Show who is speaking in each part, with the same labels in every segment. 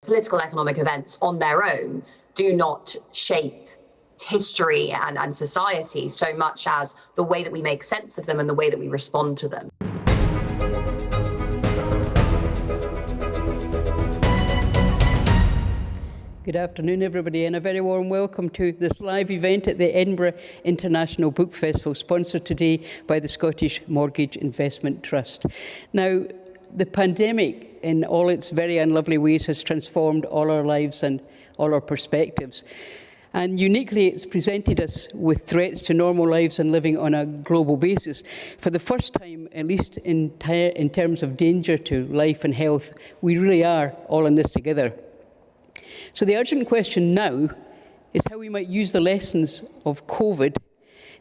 Speaker 1: political economic events on their own do not shape history and society so much as the way that we make sense of them and the way that we respond to them.
Speaker 2: Good afternoon, everybody, and a very warm welcome to this live event at the Edinburgh International Book Festival, sponsored today by the Scottish Mortgage Investment Trust. Now, the pandemic, in all its very unlovely ways, has transformed all our lives and all our perspectives. And uniquely, it's presented us with threats to normal lives and living on a global basis. For the first time, at least in terms of danger to life and health, we really are all in this together. So the urgent question now is how we might use the lessons of COVID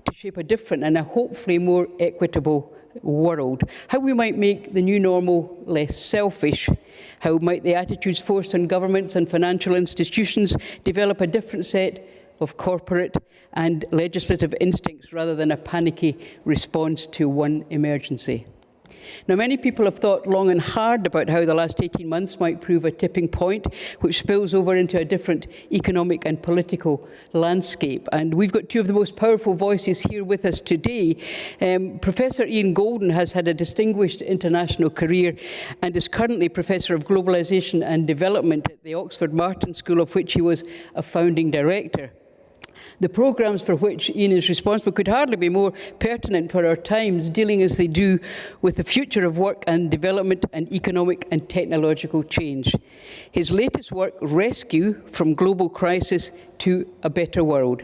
Speaker 2: to shape a different and a hopefully more equitable world. How we might make the new normal less selfish. How might the attitudes forced on governments and financial institutions develop a different set of corporate and legislative instincts rather than a panicky response to one emergency. Now, many people have thought long and hard about how the last 18 months might prove a tipping point, which spills over into a different economic and political landscape. And we've got two of the most powerful voices here with us today. Professor Ian Goldin has had a distinguished international career and is currently Professor of Globalisation and Development at the Oxford Martin School, of which he was a founding director. The programmes for which Ian is responsible could hardly be more pertinent for our times, dealing as they do with the future of work and development and economic and technological change. His latest work, Rescue from Global Crisis to a Better World.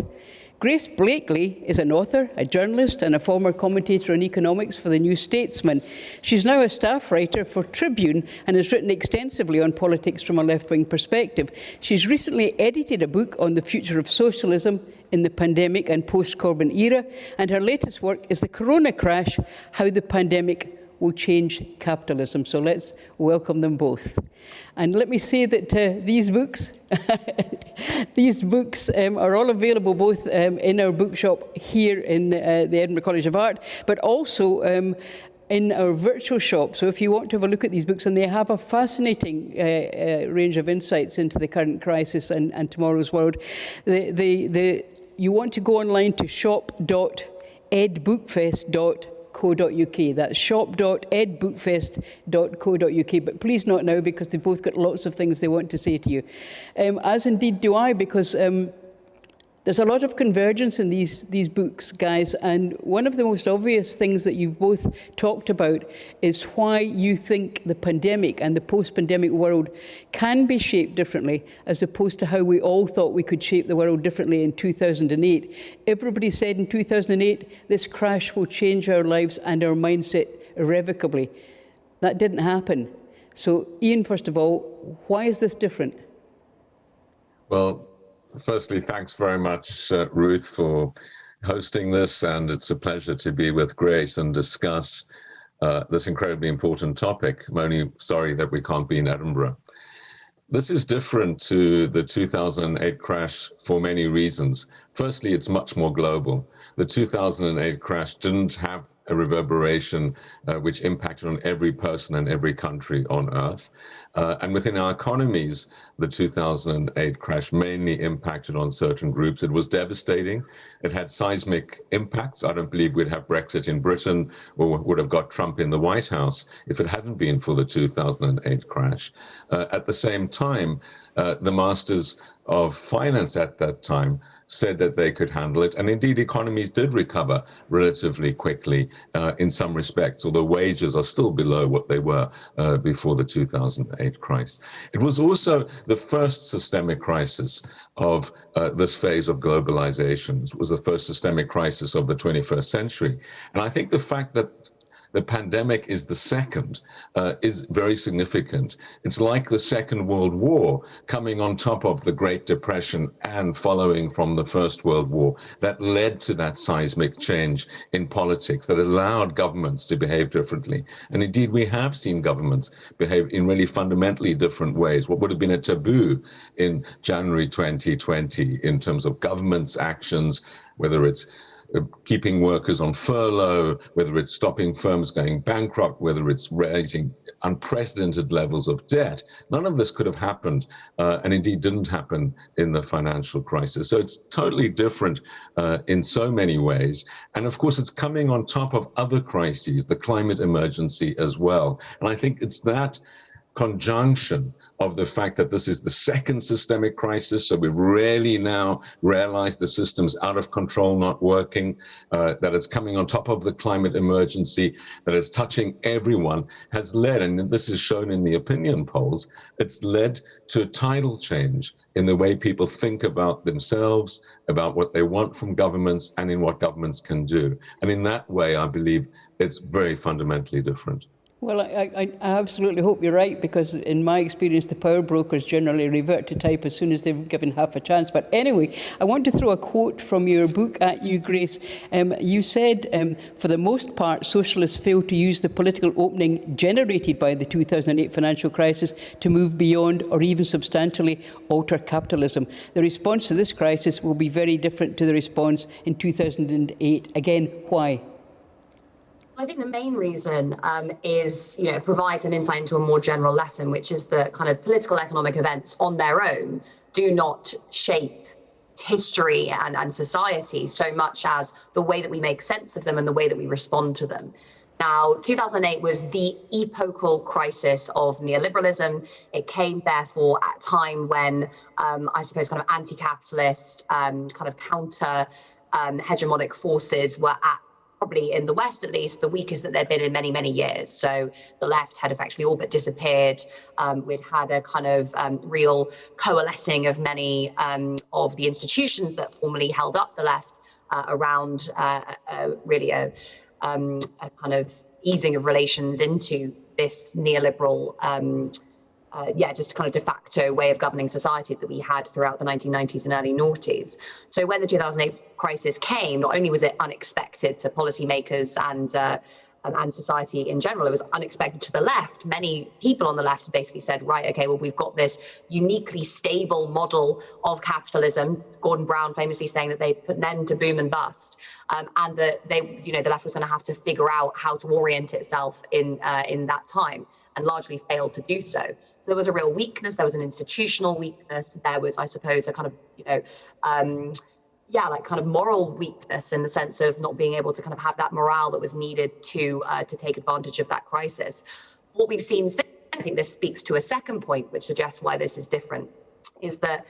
Speaker 2: Grace Blakeley is an author, a journalist and a former commentator on economics for the New Statesman. She's now a staff writer for Tribune and has written extensively on politics from a left-wing perspective. She's recently edited a book on the future of socialism in the pandemic and post-Corbyn era, and her latest work is The Corona Crash, How the Pandemic Will Change Capitalism. So let's welcome them both. And let me say that these books are all available both in our bookshop here in the Edinburgh College of Art, but also in our virtual shop. So if you want to have a look at these books, and they have a fascinating range of insights into the current crisis and tomorrow's world, you want to go online to shop.edbookfest.co.uk. That's shop.edbookfest.co.uk. But please not now, because they've both got lots of things they want to say to you. As indeed do I, because there's a lot of convergence in these books, guys, and one of the most obvious things that you've both talked about is why you think the pandemic and the post-pandemic world can be shaped differently, as opposed to how we all thought we could shape the world differently in 2008. Everybody said in 2008, this crash will change our lives and our mindset irrevocably. That didn't happen. So, Ian, first of all, why is this different?
Speaker 3: Well, firstly, thanks very much, Ruth, for hosting this, and it's a pleasure to be with Grace and discuss this incredibly important topic. I'm only sorry that we can't be in Edinburgh. This is different to the 2008 crash for many reasons. Firstly, it's much more global. The 2008 crash didn't have a reverberation which impacted on every person and every country on Earth. And within our economies, the 2008 crash mainly impacted on certain groups. It was devastating. It had seismic impacts. I don't believe we'd have Brexit in Britain or would have got Trump in the White House if it hadn't been for the 2008 crash. At the same time, the masters of finance at that time said that they could handle it. And indeed, economies did recover relatively quickly in some respects, although wages are still below what they were before the 2008 crisis. It was also the first systemic crisis of this phase of globalization. It was the first systemic crisis of the 21st century. And I think the fact that the pandemic is the second is very significant. It's like the Second World War coming on top of the Great Depression and following from the First World War that led to that seismic change in politics that allowed governments to behave differently. And indeed, we have seen governments behave in really fundamentally different ways. What would have been a taboo in January 2020 in terms of government's actions, whether it's keeping workers on furlough, whether it's stopping firms going bankrupt, whether it's raising unprecedented levels of debt. None of this could have happened, and indeed didn't happen in the financial crisis. So it's totally different in so many ways. And of course, it's coming on top of other crises, the climate emergency as well. And I think it's that conjunction of the fact that this is the second systemic crisis, so we've really now realized the system's out of control, not working, that it's coming on top of the climate emergency, that it's touching everyone, has led, and this is shown in the opinion polls, it's led to a tidal change in the way people think about themselves, about what they want from governments, and in what governments can do. And in that way, I believe it's very fundamentally different.
Speaker 2: Well, I absolutely hope you're right, because in my experience, the power brokers generally revert to type as soon as they've given half a chance. But anyway, I want to throw a quote from your book at you, Grace. You said, for the most part, socialists failed to use the political opening generated by the 2008 financial crisis to move beyond or even substantially alter capitalism. The response to this crisis will be very different to the response in 2008. Again, why?
Speaker 1: I think the main reason is, it provides an insight into a more general lesson, which is that kind of political economic events on their own do not shape history and society so much as the way that we make sense of them and the way that we respond to them. Now, 2008 was the epochal crisis of neoliberalism. It came, therefore, at a time when, I suppose, kind of anti-capitalist, kind of counter hegemonic forces were at, probably in the West at least, the weakest that they've been in many, many years. So the left had effectively all but disappeared. We'd had a kind of real coalescing of many of the institutions that formerly held up the left around really a kind of easing of relations into this neoliberal just kind of de facto way of governing society that we had throughout the 1990s and early noughties. So when the 2008 crisis came, not only was it unexpected to policymakers and society in general, it was unexpected to the left. Many people on the left basically said, right, okay, well, we've got this uniquely stable model of capitalism, Gordon Brown famously saying that they put an end to boom and bust, and that they, the left was going to have to figure out how to orient itself in that time, and largely failed to do so. So there was a real weakness. There was an institutional weakness. There was, I suppose, a kind of, kind of moral weakness in the sense of not being able to kind of have that morale that was needed to take advantage of that crisis. What we've seen since, I think this speaks to a second point, which suggests why this is different, is that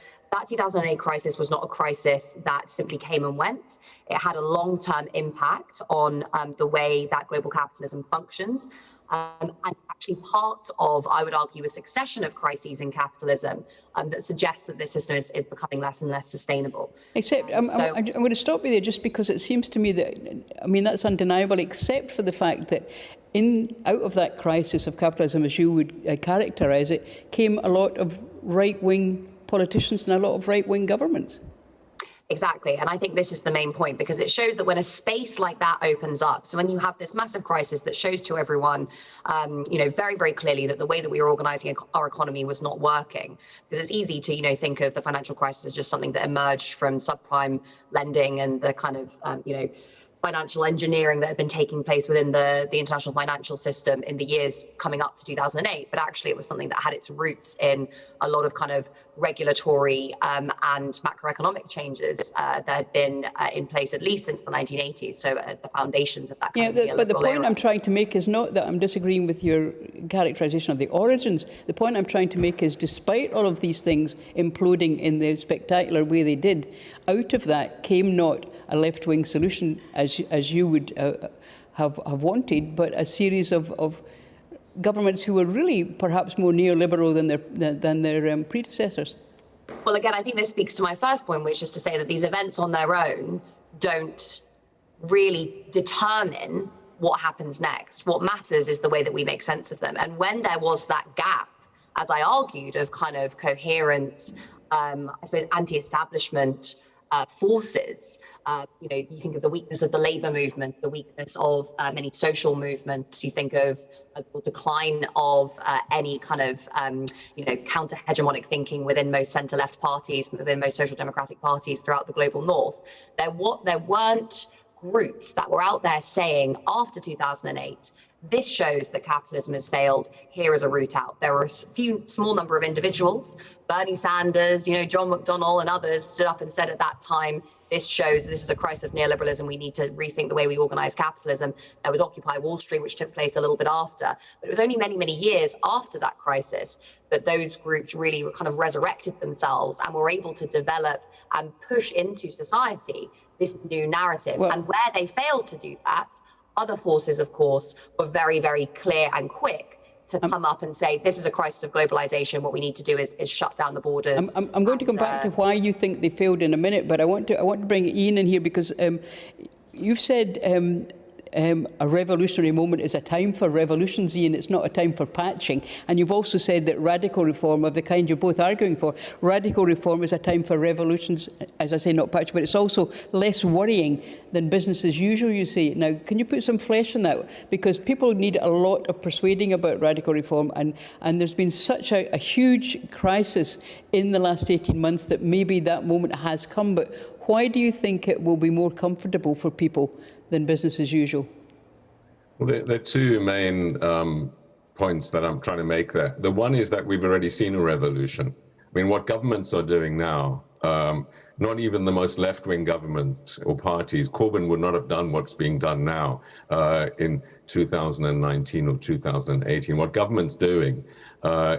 Speaker 1: 2008 crisis was not a crisis that simply came and went. It had a long-term impact on the way that global capitalism functions. And actually part of, I would argue, a succession of crises in capitalism that suggests that this system is becoming less and less sustainable.
Speaker 2: Except, I'm going to stop you there just because it seems to me that, that's undeniable, except for the fact that out of that crisis of capitalism, as you would characterise it, came a lot of right-wing politicians and a lot of right-wing governments.
Speaker 1: Exactly. And I think this is the main point, because it shows that when a space like that opens up, so when you have this massive crisis that shows to everyone, very, very clearly that the way that we were organizing our economy was not working, because it's easy to, think of the financial crisis as just something that emerged from subprime lending and the kind of, financial engineering that had been taking place within the international financial system in the years coming up to 2008. But actually, it was something that had its roots in a lot of kind of regulatory and macroeconomic changes that had been in place at least since the 1980s. So the foundations of that kind of
Speaker 2: but the point I'm trying to make is not that I'm disagreeing with your characterization of the origins. The point I'm trying to make is, despite all of these things imploding in the spectacular way they did, out of that came not a left-wing solution as you would have wanted, but a series of governments who were really perhaps more neoliberal than their predecessors.
Speaker 1: Well, again, I think this speaks to my first point, which is to say that these events on their own don't really determine what happens next. What matters is the way that we make sense of them. And when there was that gap, as I argued, of kind of coherent, I suppose, anti-establishment forces, you think of the weakness of the labour movement, the weakness of many social movements. You think of a decline of any kind of, counter-hegemonic thinking within most centre-left parties, within most social democratic parties throughout the global north. There weren't groups that were out there saying after 2008, this shows that capitalism has failed. Here is a route out. There were a small number of individuals, Bernie Sanders, John McDonnell and others stood up and said at that time, this shows this is a crisis of neoliberalism. We need to rethink the way we organize capitalism. There was Occupy Wall Street, which took place a little bit after. But it was only many, many years after that crisis that those groups really kind of resurrected themselves and were able to develop and push into society this new narrative.
Speaker 2: Well,
Speaker 1: and where they failed to do that, other forces, of course, were very, very clear and quick to come up and say, this is a crisis of globalization. What we need to do is shut down the borders.
Speaker 2: I'm going to come back to why you think they failed in a minute, but I want to bring Ian in here because you've said a revolutionary moment is a time for revolutions, Ian. It's not a time for patching. And you've also said that radical reform of the kind you're both arguing for, radical reform is a time for revolutions, as I say, not patch, but it's also less worrying than business as usual, you say. Now, can you put some flesh on that? Because people need a lot of persuading about radical reform, and there's been such a huge crisis in the last 18 months that maybe that moment has come. But why do you think it will be more comfortable for people than business as usual?
Speaker 3: Well, there are two main points that I'm trying to make there. The one is that we've already seen a revolution. I mean, what governments are doing now, not even the most left-wing governments or parties, Corbyn would not have done what's being done now in 2019 or 2018. What government's doing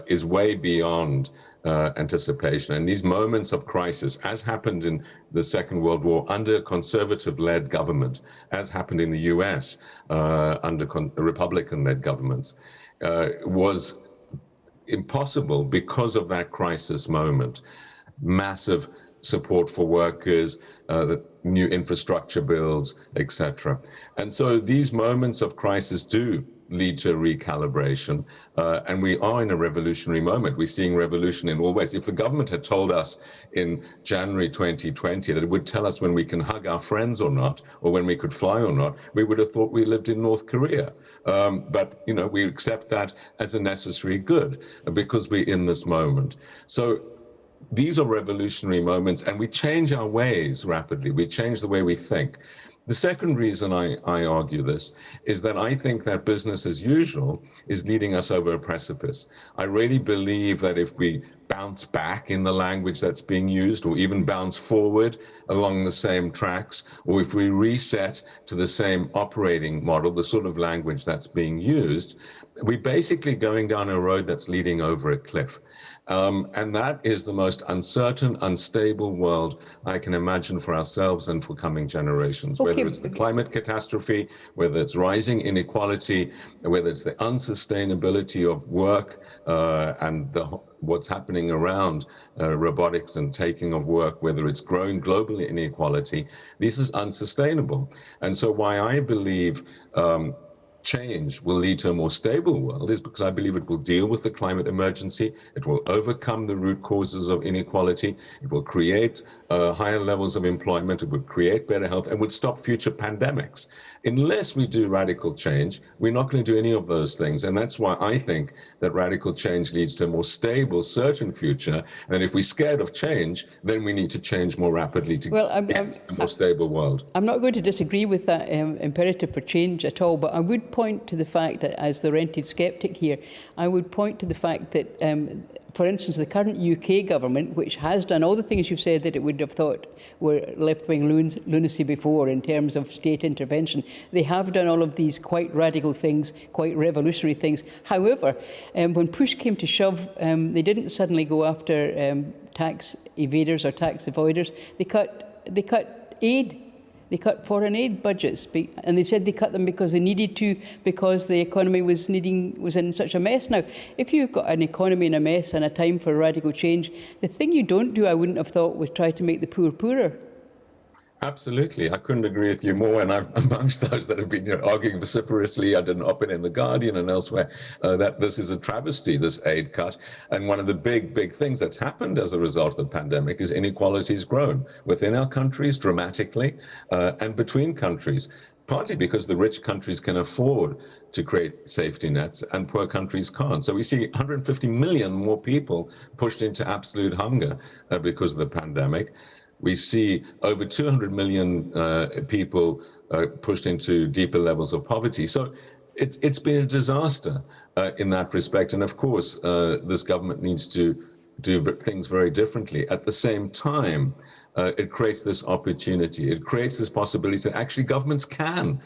Speaker 3: is way beyond anticipation. And these moments of crisis, as happened in the Second World War under conservative-led government, as happened in the US under Republican-led governments, was impossible because of that crisis moment. Massive support for workers, the new infrastructure bills, etc. And so these moments of crisis do lead to recalibration, and we are in a revolutionary moment. We're seeing revolution in all ways. If the government had told us in January 2020 that it would tell us when we can hug our friends or not, or when we could fly or not, we would have thought we lived in North Korea. But we accept that as a necessary good because we're in this moment. So these are revolutionary moments, and we change our ways rapidly. We change the way we think. The second reason I argue this is that I think that business as usual is leading us over a precipice. I really believe that if we bounce back in the language that's being used, or even bounce forward along the same tracks, or if we reset to the same operating model, the sort of language that's being used, we're basically going down a road that's leading over a cliff. And that is the most uncertain, unstable world I can imagine for ourselves and for coming generations, whether it's the climate catastrophe, whether it's rising inequality, whether it's the unsustainability of work and what's happening around robotics and taking of work, whether it's growing global inequality. This is unsustainable. And so why I believe change will lead to a more stable world is because I believe it will deal with the climate emergency, it will overcome the root causes of inequality, it will create higher levels of employment, it will create better health, and would stop future pandemics. Unless we do radical change, we're not going to do any of those things. And that's why I think that radical change leads to a more stable, certain future. And if we're scared of change, then we need to change more rapidly to get a more stable world.
Speaker 2: I'm not going to disagree with that imperative for change at all, but I would point to the fact that, as the rented sceptic here, I would point to the fact that, for instance, the current UK government, which has done all the things you've said that it would have thought were left-wing lunacy before in terms of state intervention, they have done all of these quite radical things, quite revolutionary things. However, when push came to shove, they didn't suddenly go after tax evaders or tax avoiders. They cut aid. They cut foreign aid budgets, and they said they cut them because they needed to, because the economy was in such a mess. Now, if you've got an economy in a mess and a time for radical change, the thing you don't do, I wouldn't have thought, was try to make the poor poorer.
Speaker 3: Absolutely. I couldn't agree with you more. And I've amongst those that have been arguing vociferously, I did an op-ed in The Guardian and elsewhere, that this is a travesty, this aid cut. And one of the big things that's happened as a result of the pandemic is inequality's grown within our countries dramatically and between countries, partly because the rich countries can afford to create safety nets and poor countries can't. So we see 150 million more people pushed into absolute hunger because of the pandemic. We see over 200 million people pushed into deeper levels of poverty. So it's been a disaster in that respect. And of course, this government needs to do things very differently. At the same time, it creates this opportunity. It creates this possibility that actually governments can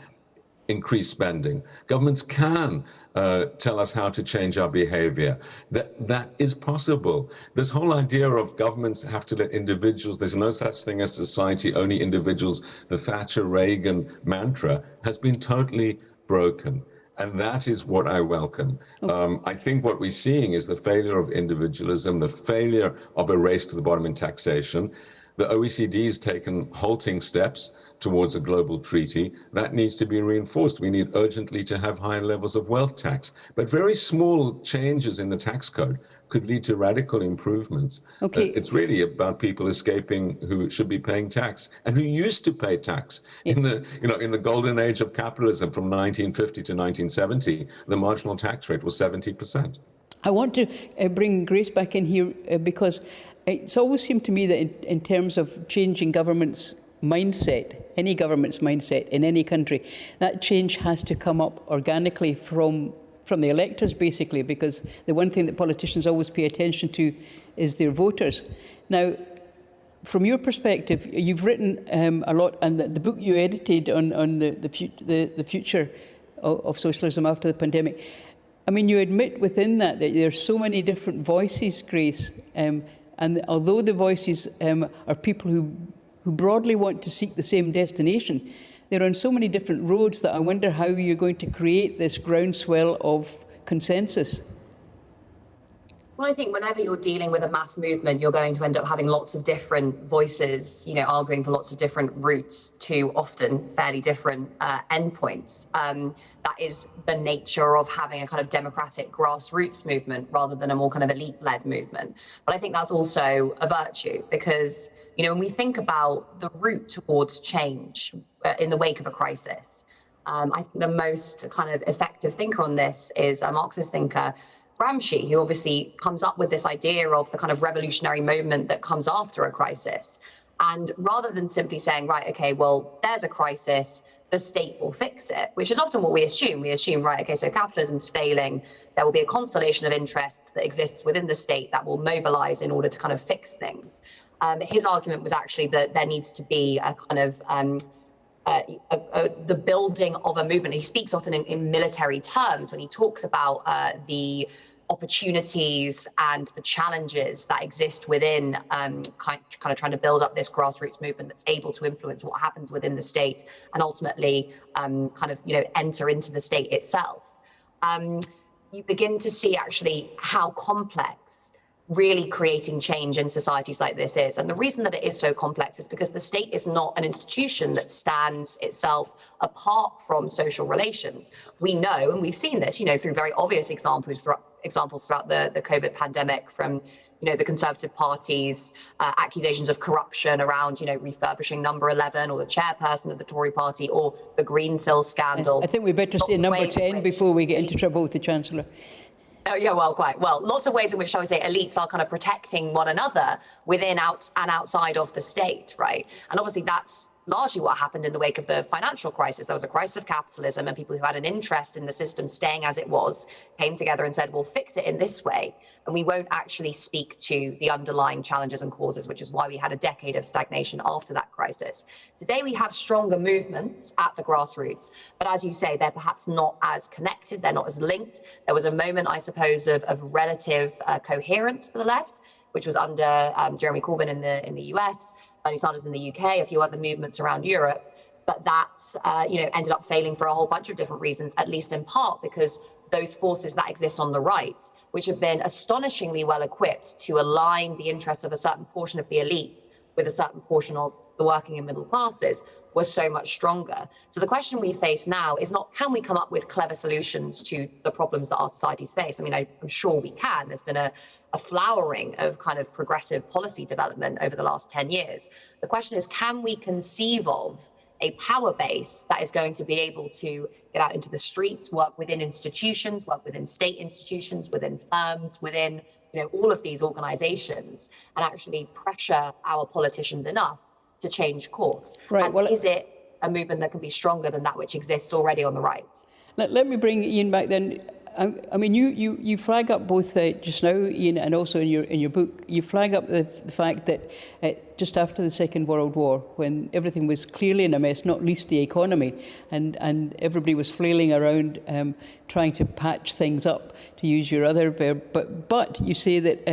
Speaker 3: increase spending. Governments can tell us how to change our behavior. That is possible. This whole idea of governments have to let individuals, there's no such thing as society, only individuals, the Thatcher-Reagan mantra has been totally broken. And that is what I welcome. Okay. I think what we're seeing is the failure of individualism, the failure of a race to the bottom in taxation. The OECD has taken halting steps towards a global treaty. That needs to be reinforced. We need urgently to have higher levels of wealth tax. But very small changes in the tax code could lead to radical improvements.
Speaker 2: Okay.
Speaker 3: It's really about people escaping who should be paying tax and who used to pay tax. In the golden age of capitalism from 1950 to 1970, the marginal tax rate was 70%.
Speaker 2: I want to bring Grace back in here because it's always seemed to me that in terms of changing government's mindset, any government's mindset in any country, that change has to come up organically from the electors, basically, because the one thing that politicians always pay attention to is their voters. Now, from your perspective, you've written a lot, and the book you edited on the future of socialism after the pandemic. I mean, you admit within that there are so many different voices, Grace, and although the voices are people who broadly want to seek the same destination, they're on so many different roads that I wonder how you're going to create this groundswell of consensus.
Speaker 1: Well, I think whenever you're dealing with a mass movement, you're going to end up having lots of different voices, arguing for lots of different routes to often fairly different endpoints. That is the nature of having a kind of democratic grassroots movement rather than a more kind of elite-led movement. But I think that's also a virtue because, when we think about the route towards change in the wake of a crisis, I think the most kind of effective thinker on this is a Marxist thinker, Gramsci, who obviously comes up with this idea of the kind of revolutionary moment that comes after a crisis. And rather than simply saying, right, okay, well, there's a crisis, the state will fix it, which is often what we assume. We assume, right, okay, so capitalism's failing, there will be a constellation of interests that exists within the state that will mobilize in order to kind of fix things. His argument was actually that there needs to be a kind of the building of a movement. He speaks often in military terms when he talks about the opportunities and the challenges that exist within kind of trying to build up this grassroots movement that's able to influence what happens within the state and ultimately enter into the state itself. You begin to see actually how complex really creating change in societies like this is. And the reason that it is so complex is because the state is not an institution that stands itself apart from social relations. We know, and we've seen this, through very obvious examples throughout the COVID pandemic from, the Conservative Party's accusations of corruption around, refurbishing number 11 or the chairperson of the Tory party or the Greensill scandal.
Speaker 2: I think we better say number 10 before we get into trouble with the Chancellor.
Speaker 1: Oh, yeah, well, quite. Well, lots of ways in which, shall we say, elites are kind of protecting one another within and outside of the state, right? And obviously that's largely what happened in the wake of the financial crisis. There was a crisis of capitalism and people who had an interest in the system staying as it was came together and said, we'll fix it in this way. And we won't actually speak to the underlying challenges and causes, which is why we had a decade of stagnation after that crisis. Today, we have stronger movements at the grassroots, but as you say, they're perhaps not as connected, they're not as linked. There was a moment, I suppose, of relative coherence for the left, which was under Jeremy Corbyn in the US, Bernie Sanders in the UK, a few other movements around Europe. But that ended up failing for a whole bunch of different reasons, at least in part because those forces that exist on the right, which have been astonishingly well equipped to align the interests of a certain portion of the elite with a certain portion of the working and middle classes, was so much stronger. So the question we face now is not, can we come up with clever solutions to the problems that our societies face? I mean, I'm sure we can. There's been a flowering of kind of progressive policy development over the last 10 years. The question is, can we conceive of a power base that is going to be able to get out into the streets, work within institutions, work within state institutions, within firms, within all of these organizations and actually pressure our politicians enough to change course?
Speaker 2: Right.
Speaker 1: And
Speaker 2: Well,
Speaker 1: is it a movement that can be stronger than that which exists already on the right?
Speaker 2: Let me bring Ian back then. I mean, you flag up both just now, Ian, and also in your book, you flag up the fact that just after the Second World War, when everything was clearly in a mess, not least the economy, and everybody was flailing around trying to patch things up, to use your other verb, but you say that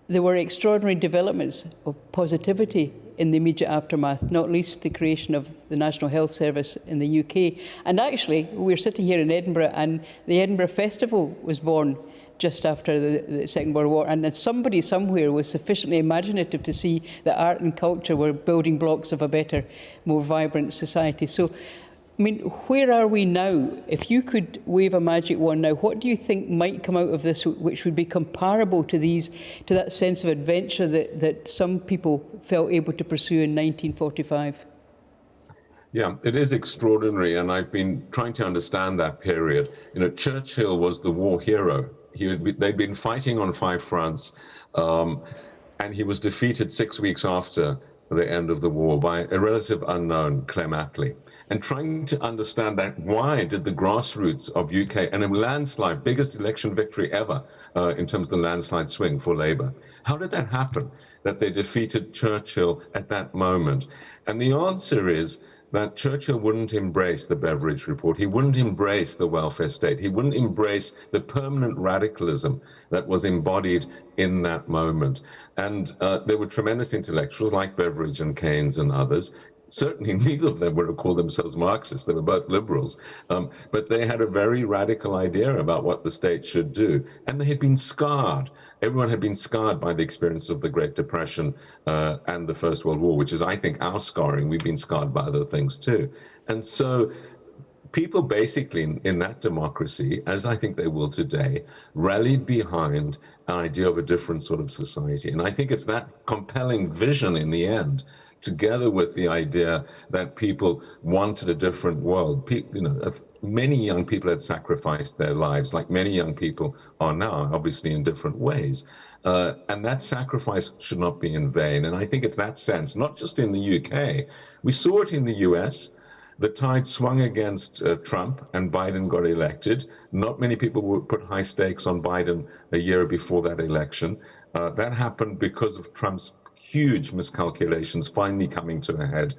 Speaker 2: there were extraordinary developments of positivity in the immediate aftermath, not least the creation of the National Health Service in the UK. And actually, we're sitting here in Edinburgh, and the Edinburgh Festival was born just after the Second World War, and somebody somewhere was sufficiently imaginative to see that art and culture were building blocks of a better, more vibrant society. So, I mean, where are we now? If you could wave a magic wand now, what do you think might come out of this which would be comparable to that sense of adventure that some people felt able to pursue in 1945?
Speaker 3: Yeah, it is extraordinary, and I've been trying to understand that period. Churchill was the war hero. They'd been fighting on 5 fronts, and he was defeated 6 weeks after the end of the war by a relative unknown, Clem Attlee. And trying to understand that, why did the grassroots of UK, and a landslide, biggest election victory ever in terms of the landslide swing for Labour, how did that happen, that they defeated Churchill at that moment? And the answer is that Churchill wouldn't embrace the Beveridge Report. He wouldn't embrace the welfare state. He wouldn't embrace the permanent radicalism that was embodied in that moment. And there were tremendous intellectuals like Beveridge and Keynes and others. Certainly neither of them would have called themselves Marxists. They were both liberals. But they had a very radical idea about what the state should do. And they had been scarred. Everyone had been scarred by the experience of the Great Depression and the First World War, which is, I think, our scarring. We've been scarred by other things too. And so people basically in that democracy, as I think they will today, rallied behind an idea of a different sort of society. And I think it's that compelling vision in the end, together with the idea that people wanted a different world. Many young people had sacrificed their lives, like many young people are now, obviously in different ways. And that sacrifice should not be in vain. And I think it's that sense, not just in the UK. We saw it in the US. The tide swung against Trump, and Biden got elected. Not many people would put high stakes on Biden a year before that election. That happened because of Trump's huge miscalculations finally coming to a head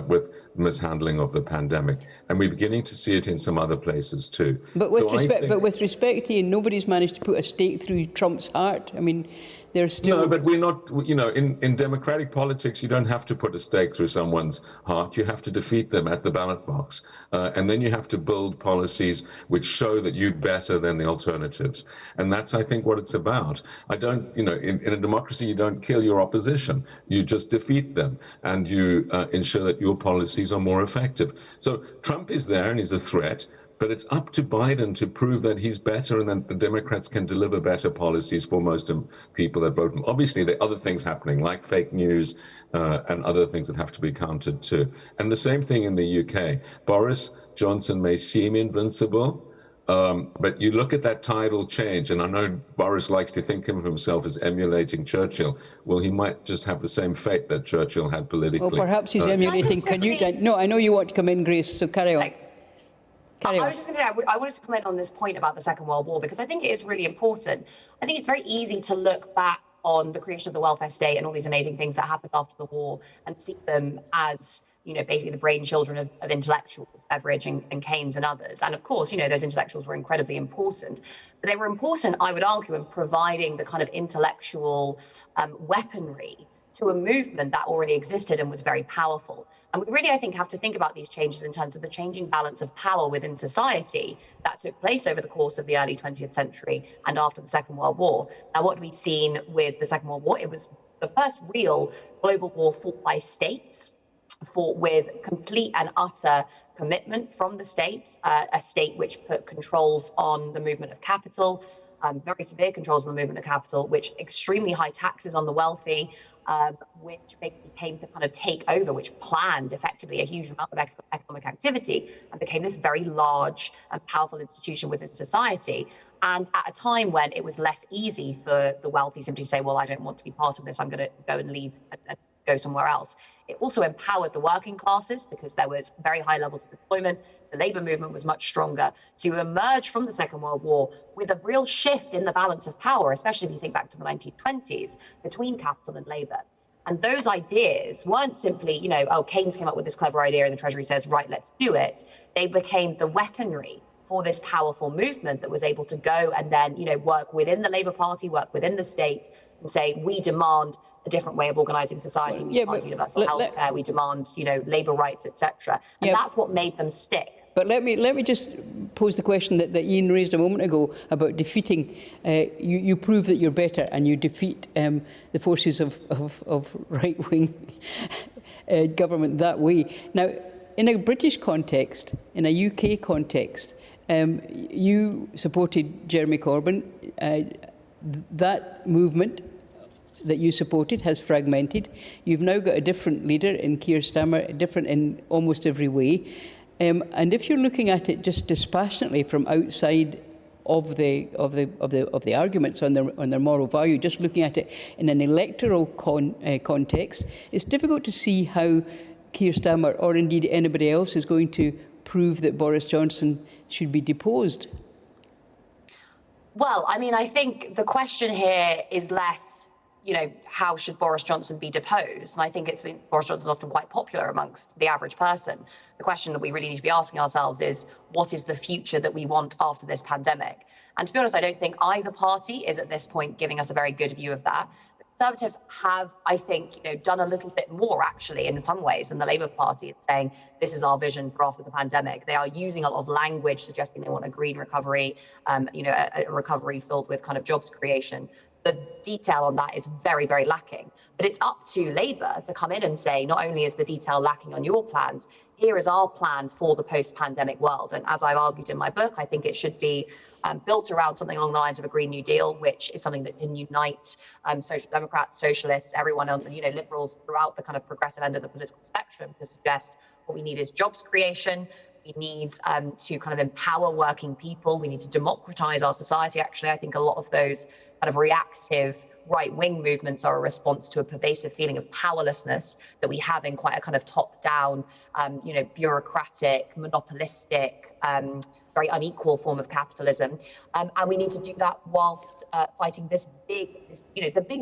Speaker 3: with mishandling of the pandemic. And we're beginning to see it in some other places too.
Speaker 2: But with respect, Ian, nobody's managed to put a stake through Trump's heart. I mean, there's still...
Speaker 3: No, but we're not, in democratic politics, you don't have to put a stake through someone's heart. You have to defeat them at the ballot box. And then you have to build policies which show that you're better than the alternatives. And that's, I think, what it's about. In a democracy, you don't kill your opposition. You just defeat them, and you ensure that your policies are more effective. So Trump is there, and he's a threat. But it's up to Biden to prove that he's better and that the Democrats can deliver better policies for most people that vote. Obviously, there are other things happening, like fake news and other things that have to be countered too. And the same thing in the UK. Boris Johnson may seem invincible, but you look at that tidal change, and I know Boris likes to think of himself as emulating Churchill. Well, he might just have the same fate that Churchill had politically.
Speaker 2: Well, perhaps he's emulating Canute. No, I know you want to come in, Grace, so carry on.
Speaker 1: Thanks. I was just going to say, I wanted to comment on this point about the Second World War, because I think it is really important. I think it's very easy to look back on the creation of the welfare state and all these amazing things that happened after the war and see them as, basically the brain children of intellectuals, Beveridge and Keynes and others. And of course, those intellectuals were incredibly important. But they were important, I would argue, in providing the kind of intellectual weaponry to a movement that already existed and was very powerful. And we really, I think, have to think about these changes in terms of the changing balance of power within society that took place over the course of the early 20th century and after the Second World War. Now, what we've seen with the Second World War, it was the first real global war fought by states, fought with complete and utter commitment from the state, a state which put controls on the movement of capital, very severe controls on the movement of capital, which extremely high taxes on the wealthy, which basically came to kind of take over, which planned effectively a huge amount of economic activity and became this very large and powerful institution within society. And at a time when it was less easy for the wealthy simply to say, well, I don't want to be part of this, I'm going to go and leave and go somewhere else. It also empowered the working classes because there was very high levels of employment. The labour movement was much stronger to emerge from the Second World War with a real shift in the balance of power, especially if you think back to the 1920s, between capital and labour. And those ideas weren't simply, you know, oh, Keynes came up with this clever idea and the Treasury says, right, let's do it. They became the weaponry for this powerful movement that was able to go and then, you know, work within the Labour Party, work within the state and say, we demand a different way of organising society. We demand universal healthcare. We demand, you know, labour rights, etc. And that's what made them stick.
Speaker 2: But let me just pose the question that Ian raised a moment ago about defeating. You prove that you're better, and you defeat the forces of right-wing government that way. Now, in a British context, in a UK context, you supported Jeremy Corbyn. That movement that you supported has fragmented. You've now got a different leader in Keir Starmer, different in almost every way. And if you're looking at it just dispassionately from outside of the arguments on their moral value, just looking at it in an electoral context, it's difficult to see how Keir Starmer or indeed anybody else is going to prove that Boris Johnson should be deposed.
Speaker 1: Well, I mean, I think the question here is less, you know, how should Boris Johnson be deposed? And I think Boris Johnson is often quite popular amongst the average person. The question that we really need to be asking ourselves is, what is the future that we want after this pandemic? And to be honest, I don't think either party is at this point giving us a very good view of that. The Conservatives have, I think, you know, done a little bit more actually in some ways than the Labour Party in saying this is our vision for after the pandemic. They are using a lot of language suggesting they want a green recovery, you know, a recovery filled with kind of jobs creation. The detail on that is very, very lacking. But it's up to Labour to come in and say, not only is the detail lacking on your plans, here is our plan for the post-pandemic world. And as I've argued in my book, I think it should be built around something along the lines of a Green New Deal, which is something that can unite Social Democrats, socialists, everyone on, you know, liberals throughout the kind of progressive end of the political spectrum to suggest what we need is jobs creation. We need to kind of empower working people. We need to democratize our society. Actually, I think a lot of those kind of reactive right-wing movements are a response to a pervasive feeling of powerlessness that we have in quite a kind of top-down, you know, bureaucratic, monopolistic, very unequal form of capitalism. And we need to do that whilst fighting this big, you know, the big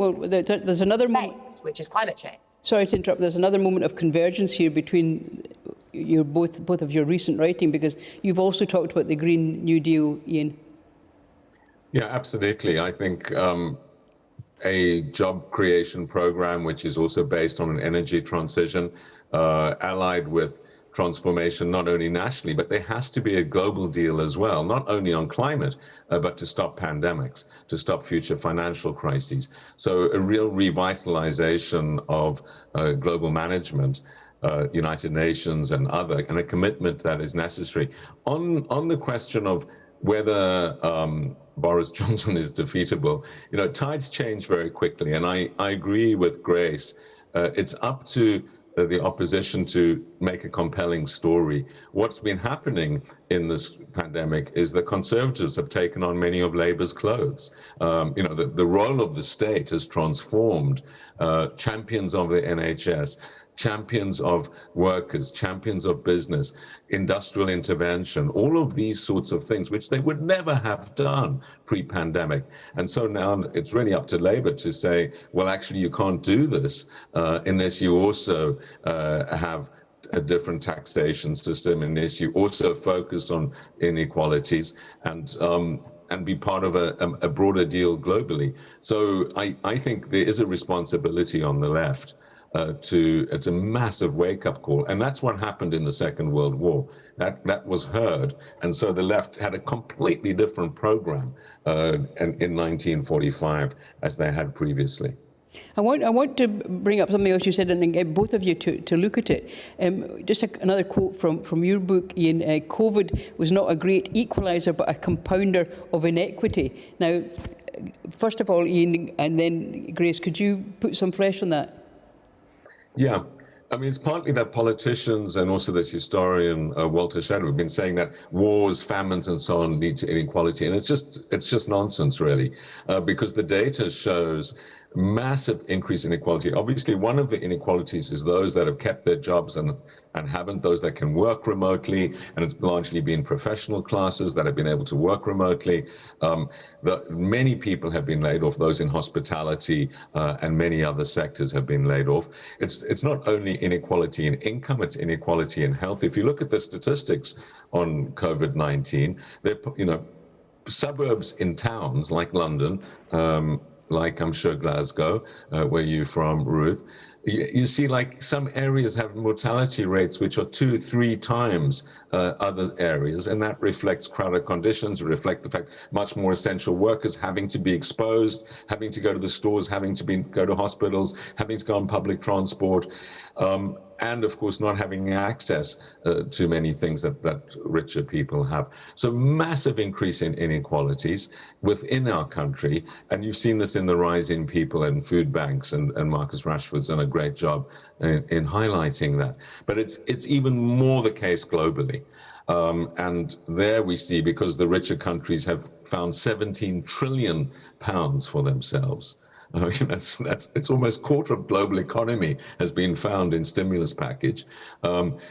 Speaker 2: there's another moment,
Speaker 1: which is climate change.
Speaker 2: Sorry to interrupt. There's another moment of convergence here between your both of your recent writing, because you've also talked about the Green New Deal, Ian.
Speaker 3: Yeah, absolutely. I think a job creation program, which is also based on an energy transition, allied with transformation, not only nationally, but there has to be a global deal as well, not only on climate, but to stop pandemics, to stop future financial crises. So a real revitalization of global management, United Nations and a commitment that is necessary. On the question of whether Boris Johnson is defeatable, you know, tides change very quickly, and I agree with Grace. It's up to the opposition to make a compelling story. What's been happening in this pandemic is the Conservatives have taken on many of Labour's clothes. You know, the role of the state has transformed. Champions of the NHS, champions of workers, champions of business, industrial intervention, all of these sorts of things, which they would never have done pre-pandemic. And so now it's really up to Labour to say, well, actually, you can't do this unless you also have a different taxation system, unless you also focus on inequalities and be part of a broader deal globally. So I think there is a responsibility on the left it's a massive wake-up call, and that's what happened in the Second World War. That was heard, and so the left had a completely different program in 1945 as they had previously.
Speaker 2: I want to bring up something else you said and get both of you to look at it. Just another quote from your book, Ian. COVID was not a great equaliser, but a compounder of inequity. Now, first of all, Ian, and then Grace, could you put some flesh on that?
Speaker 3: Yeah, I mean, it's partly that politicians and also this historian, Walter Shadow, have been saying that wars, famines, and so on lead to inequality. And it's just nonsense, really, because the data shows massive increase in inequality. Obviously, one of the inequalities is those that have kept their jobs and haven't, those that can work remotely, and it's largely been professional classes that have been able to work remotely. Many people have been laid off, those in hospitality and many other sectors have been laid off. It's not only inequality in income, it's inequality in health. If you look at the statistics on COVID-19, suburbs in towns like London, like I'm sure Glasgow, where you're from, Ruth, you see like some areas have mortality rates which are 2-3 times other areas, and that reflects crowded conditions, reflect the fact much more essential workers having to be exposed, having to go to the stores, having to go to hospitals, having to go on public transport, and of course not having access to many things that richer people have. So massive increase in inequalities within our country, and you've seen this in the rise in people and food banks, and Marcus Rashford's done a great job in highlighting that. But it's even more the case globally. And there we see, because the richer countries have found 17 trillion pounds for themselves. It's almost a quarter of global economy has been found in stimulus package. Different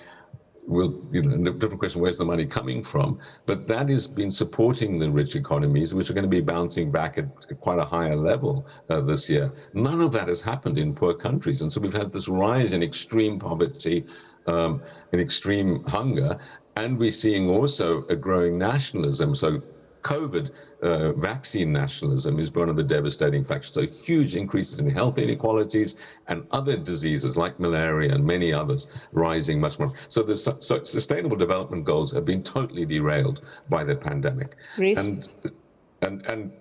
Speaker 3: question, where's the money coming from? But that has been supporting the rich economies, which are going to be bouncing back at quite a higher level this year. None of that has happened in poor countries. And so we've had this rise in extreme poverty, in extreme hunger, and we're seeing also a growing nationalism. So COVID vaccine nationalism is one of the devastating factors. So huge increases in health inequalities and other diseases like malaria and many others rising much more. So the sustainable development goals have been totally derailed by the pandemic.
Speaker 2: Grace?
Speaker 3: And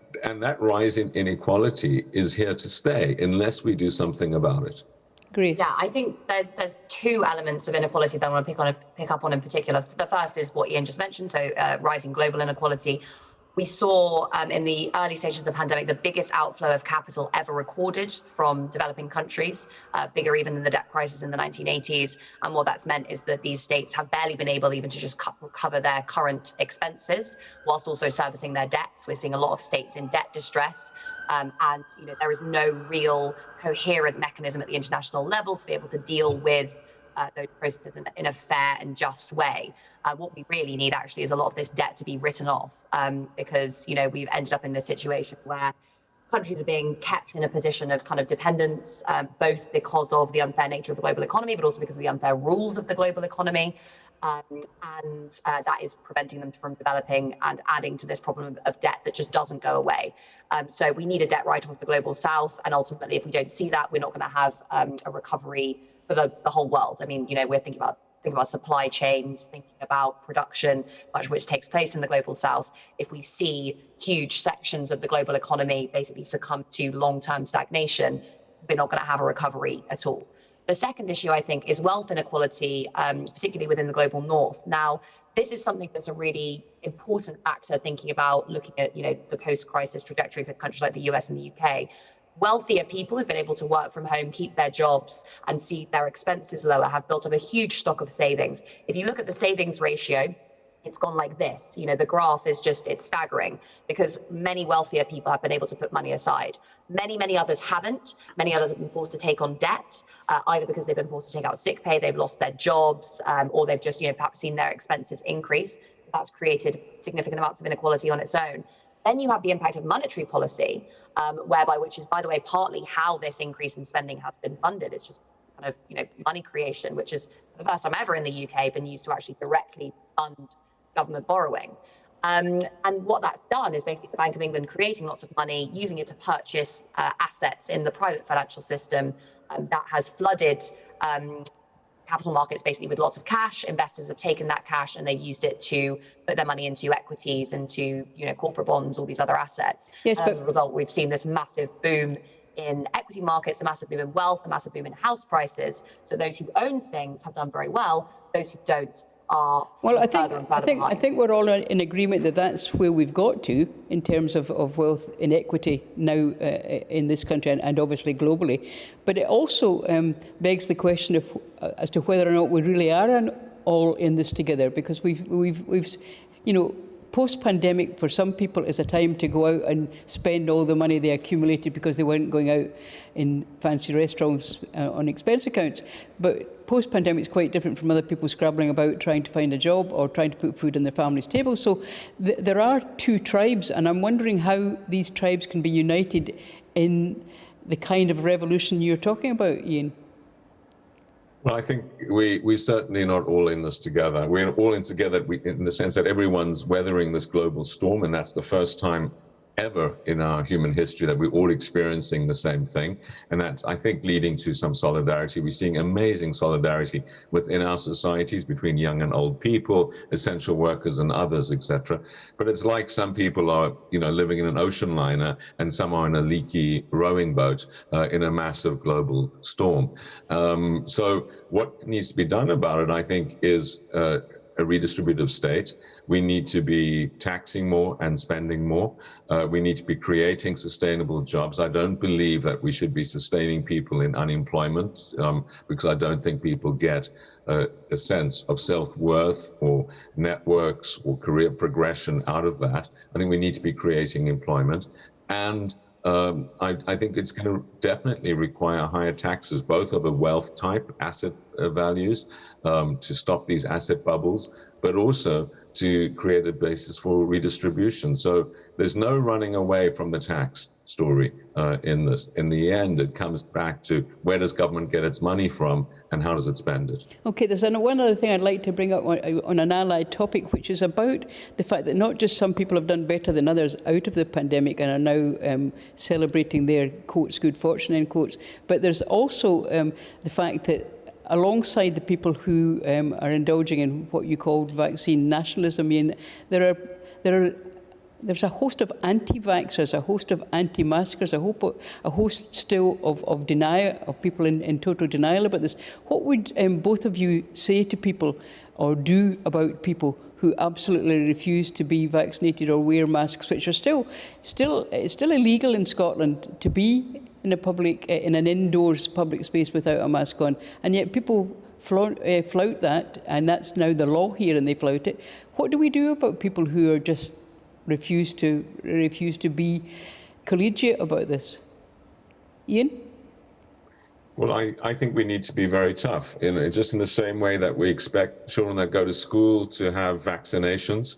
Speaker 3: that rise in inequality is here to stay unless we do something about it.
Speaker 2: Great.
Speaker 1: Yeah, I think there's two elements of inequality that I want to pick up on in particular. The first is what Ian just mentioned, so rising global inequality. We saw in the early stages of the pandemic the biggest outflow of capital ever recorded from developing countries, bigger even than the debt crisis in the 1980s. And what that's meant is that these states have barely been able even to just cover their current expenses whilst also servicing their debts. We're seeing a lot of states in debt distress. And there is no real coherent mechanism at the international level to be able to deal with those processes in a fair and just way. What we really need actually is a lot of this debt to be written off, because we've ended up in this situation where countries are being kept in a position of kind of dependence, both because of the unfair nature of the global economy, but also because of the unfair rules of the global economy. And that is preventing them from developing and adding to this problem of debt that just doesn't go away. So we need a debt write-off of the global south. And ultimately, if we don't see that, we're not going to have a recovery for the whole world. I mean, we're thinking about supply chains, thinking about production, much of which takes place in the global south. If we see huge sections of the global economy basically succumb to long-term stagnation, we're not going to have a recovery at all. The second issue, I think, is wealth inequality, particularly within the global north. Now, this is something that's a really important factor, thinking about looking at, the post-crisis trajectory for countries like the US and the UK. Wealthier people who've been able to work from home, keep their jobs and see their expenses lower, have built up a huge stock of savings. If you look at the savings ratio, it's gone like this. The graph is it's staggering, because many wealthier people have been able to put money aside. Many others haven't. Many others have been forced to take on debt, either because they've been forced to take out sick pay, they've lost their jobs, or they've just, perhaps seen their expenses increase. That's created significant amounts of inequality on its own. Then you have the impact of monetary policy, which is, by the way, partly how this increase in spending has been funded. It's just kind of, money creation, which is for the first time ever in the UK been used to actually directly fund government borrowing. And what that's done is basically the Bank of England creating lots of money, using it to purchase assets in the private financial system that has flooded capital markets basically with lots of cash. Investors have taken that cash and they've used it to put their money into equities, into corporate bonds, all these other assets.
Speaker 2: Yes,
Speaker 1: and as a result, we've seen this massive boom in equity markets, a massive boom in wealth, a massive boom in house prices. So those who own things have done very well. Those who don't are
Speaker 2: Well, I
Speaker 1: further and further behind.
Speaker 2: think we're all in agreement that that's where we've got to in terms of wealth inequity now in this country and obviously globally. But it also begs the question of as to whether or not we really are all in this together, because we've you know, post-pandemic for some people is a time to go out and spend all the money they accumulated because they weren't going out in fancy restaurants on expense accounts. But post-pandemic is quite different from other people scrabbling about trying to find a job or trying to put food on their family's table. So there are two tribes, and I'm wondering how these tribes can be united in the kind of revolution you're talking about, Ian.
Speaker 3: Well, I think we're certainly not all in this together. We're all in together in the sense that everyone's weathering this global storm, and that's the first time ever in our human history that we're all experiencing the same thing. And that's, I think, leading to some solidarity. We're seeing amazing solidarity within our societies between young and old people, essential workers and others, etc. But it's like some people are, you know, living in an ocean liner and some are in a leaky rowing boat in a massive global storm. So what needs to be done about it, I think, is a redistributive state. We need to be taxing more and spending more. We need to be creating sustainable jobs. I don't believe that we should be sustaining people in unemployment because I don't think people get a sense of self-worth or networks or career progression out of that. I think we need to be creating employment. And I think it's going to definitely require higher taxes, both of a wealth type, asset values, to stop these asset bubbles, but also to create a basis for redistribution. So there's no running away from the tax story in this. In the end, it comes back to where does government get its money from and how does it spend it?
Speaker 2: Okay, there's one other thing I'd like to bring up on an allied topic, which is about the fact that not just some people have done better than others out of the pandemic and are now celebrating their, quotes, good fortune, end quotes, but there's also the fact that alongside the people who are indulging in what you called vaccine nationalism, there's a host of anti-vaxxers, a host of anti-maskers, a host still of denial, of people in total denial about this. What would both of you say to people or do about people who absolutely refuse to be vaccinated or wear masks, which are still illegal in Scotland to be in a public, in an indoors public space without a mask on, and yet people flout that, and that's now the law here, and they flout it. What do we do about people who are just refuse to be collegiate about this? Ian?
Speaker 3: Well, I think we need to be very tough, just in the same way that we expect children that go to school to have vaccinations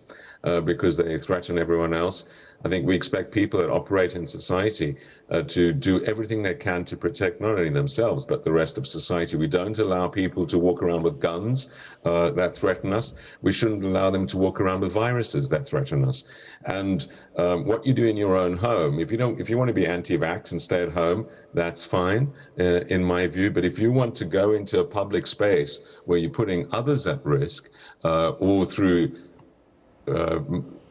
Speaker 3: because they threaten everyone else. I think we expect people that operate in society to do everything they can to protect not only themselves, but the rest of society. We don't allow people to walk around with guns that threaten us. We shouldn't allow them to walk around with viruses that threaten us. And what you do in your own home, if you want to be anti-vax and stay at home, that's fine, in my view. But if you want to go into a public space where you're putting others at risk, or through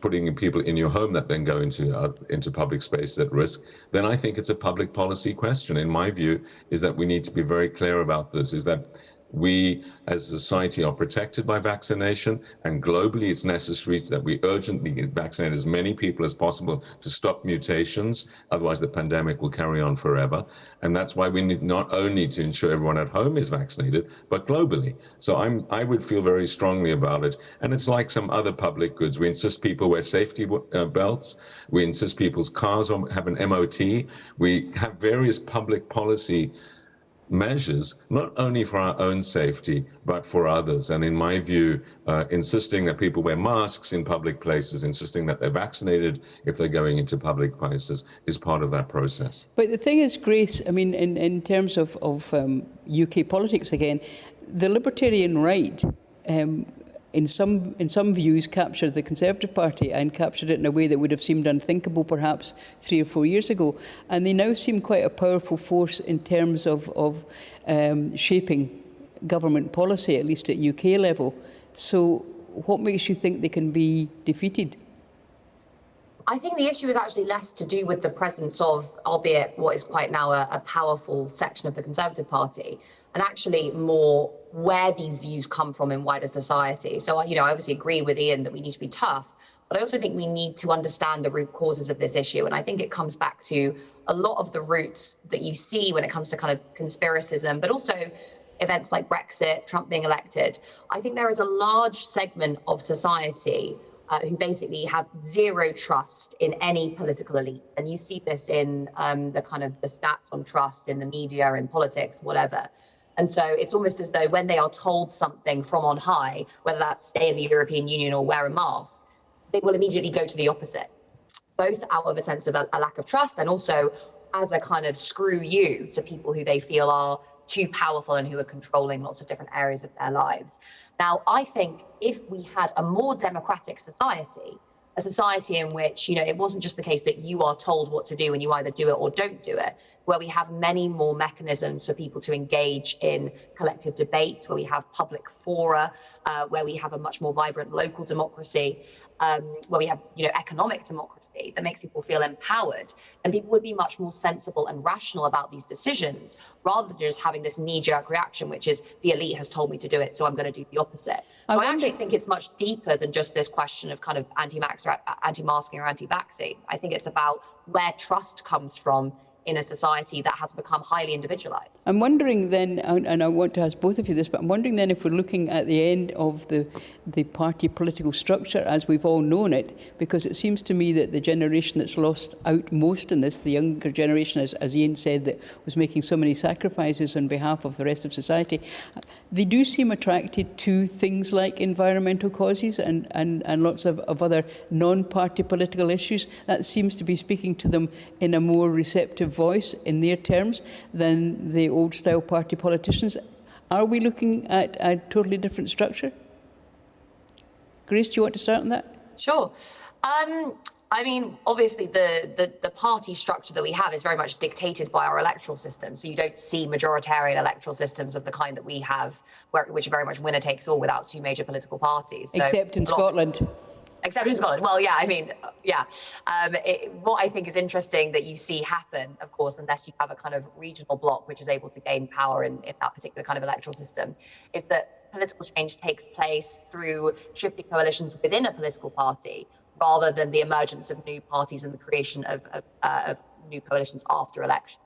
Speaker 3: putting people in your home that then go into public spaces at risk, then I think it's a public policy question. In my view, is that we need to be very clear about this, is that we as a society are protected by vaccination, and globally it's necessary that we urgently vaccinate as many people as possible to stop mutations. Otherwise the pandemic will carry on forever. And that's why we need not only to ensure everyone at home is vaccinated, but globally. So I would feel very strongly about it. And it's like some other public goods. We insist people wear safety belts. We insist people's cars have an MOT. We have various public policy measures, not only for our own safety, but for others. And in my view, insisting that people wear masks in public places, insisting that they're vaccinated if they're going into public places, is part of that process.
Speaker 2: But the thing is, Grace, I mean, in terms of UK politics again, the libertarian right, in some views, captured the Conservative Party and captured it in a way that would have seemed unthinkable perhaps 3 or 4 years ago. And they now seem quite a powerful force in terms of shaping government policy, at least at UK level. So what makes you think they can be defeated?
Speaker 1: I think the issue is actually less to do with the presence of, albeit what is quite now a powerful section of the Conservative Party, and actually more where these views come from in wider society. So, I obviously agree with Ian that we need to be tough, but I also think we need to understand the root causes of this issue. And I think it comes back to a lot of the roots that you see when it comes to kind of conspiracism, but also events like Brexit, Trump being elected. I think there is a large segment of society who basically have zero trust in any political elite. And you see this in the stats on trust in the media and politics, whatever. And so it's almost as though when they are told something from on high, whether that's stay in the European Union or wear a mask, they will immediately go to the opposite, both out of a sense of a lack of trust and also as a kind of screw you to people who they feel are too powerful and who are controlling lots of different areas of their lives. Now, I think if we had a more democratic society, a society in which, it wasn't just the case that you are told what to do and you either do it or don't do it, where we have many more mechanisms for people to engage in collective debate, where we have public fora, where we have a much more vibrant local democracy, where we have, economic democracy that makes people feel empowered, and people would be much more sensible and rational about these decisions, rather than just having this knee-jerk reaction, which is the elite has told me to do it, so I'm going to do the opposite. So I actually think it's much deeper than just this question of kind of anti-vaxxer, anti-masking or anti-vaccine. I think it's about where trust comes from in a society that has become highly individualized.
Speaker 2: I'm wondering then, and I want to ask both of you this, but I'm wondering then if we're looking at the end of the party political structure as we've all known it, because it seems to me that the generation that's lost out most in this, the younger generation, as Ian said, that was making so many sacrifices on behalf of the rest of society, they do seem attracted to things like environmental causes and lots of other non-party political issues. That seems to be speaking to them in a more receptive voice in their terms than the old-style party politicians. Are we looking at a totally different structure? Grace, do you want to start on that?
Speaker 1: Sure. I mean, obviously, the party structure that we have is very much dictated by our electoral system. So you don't see majoritarian electoral systems of the kind that we have, which are very much winner takes all without two major political parties. So
Speaker 2: except in Scotland.
Speaker 1: Except in Scotland. Well, yeah, I mean, yeah. What I think is interesting that you see happen, of course, unless you have a kind of regional bloc which is able to gain power in that particular kind of electoral system, is that political change takes place through shifting coalitions within a political party, rather than the emergence of new parties and the creation of new coalitions after elections.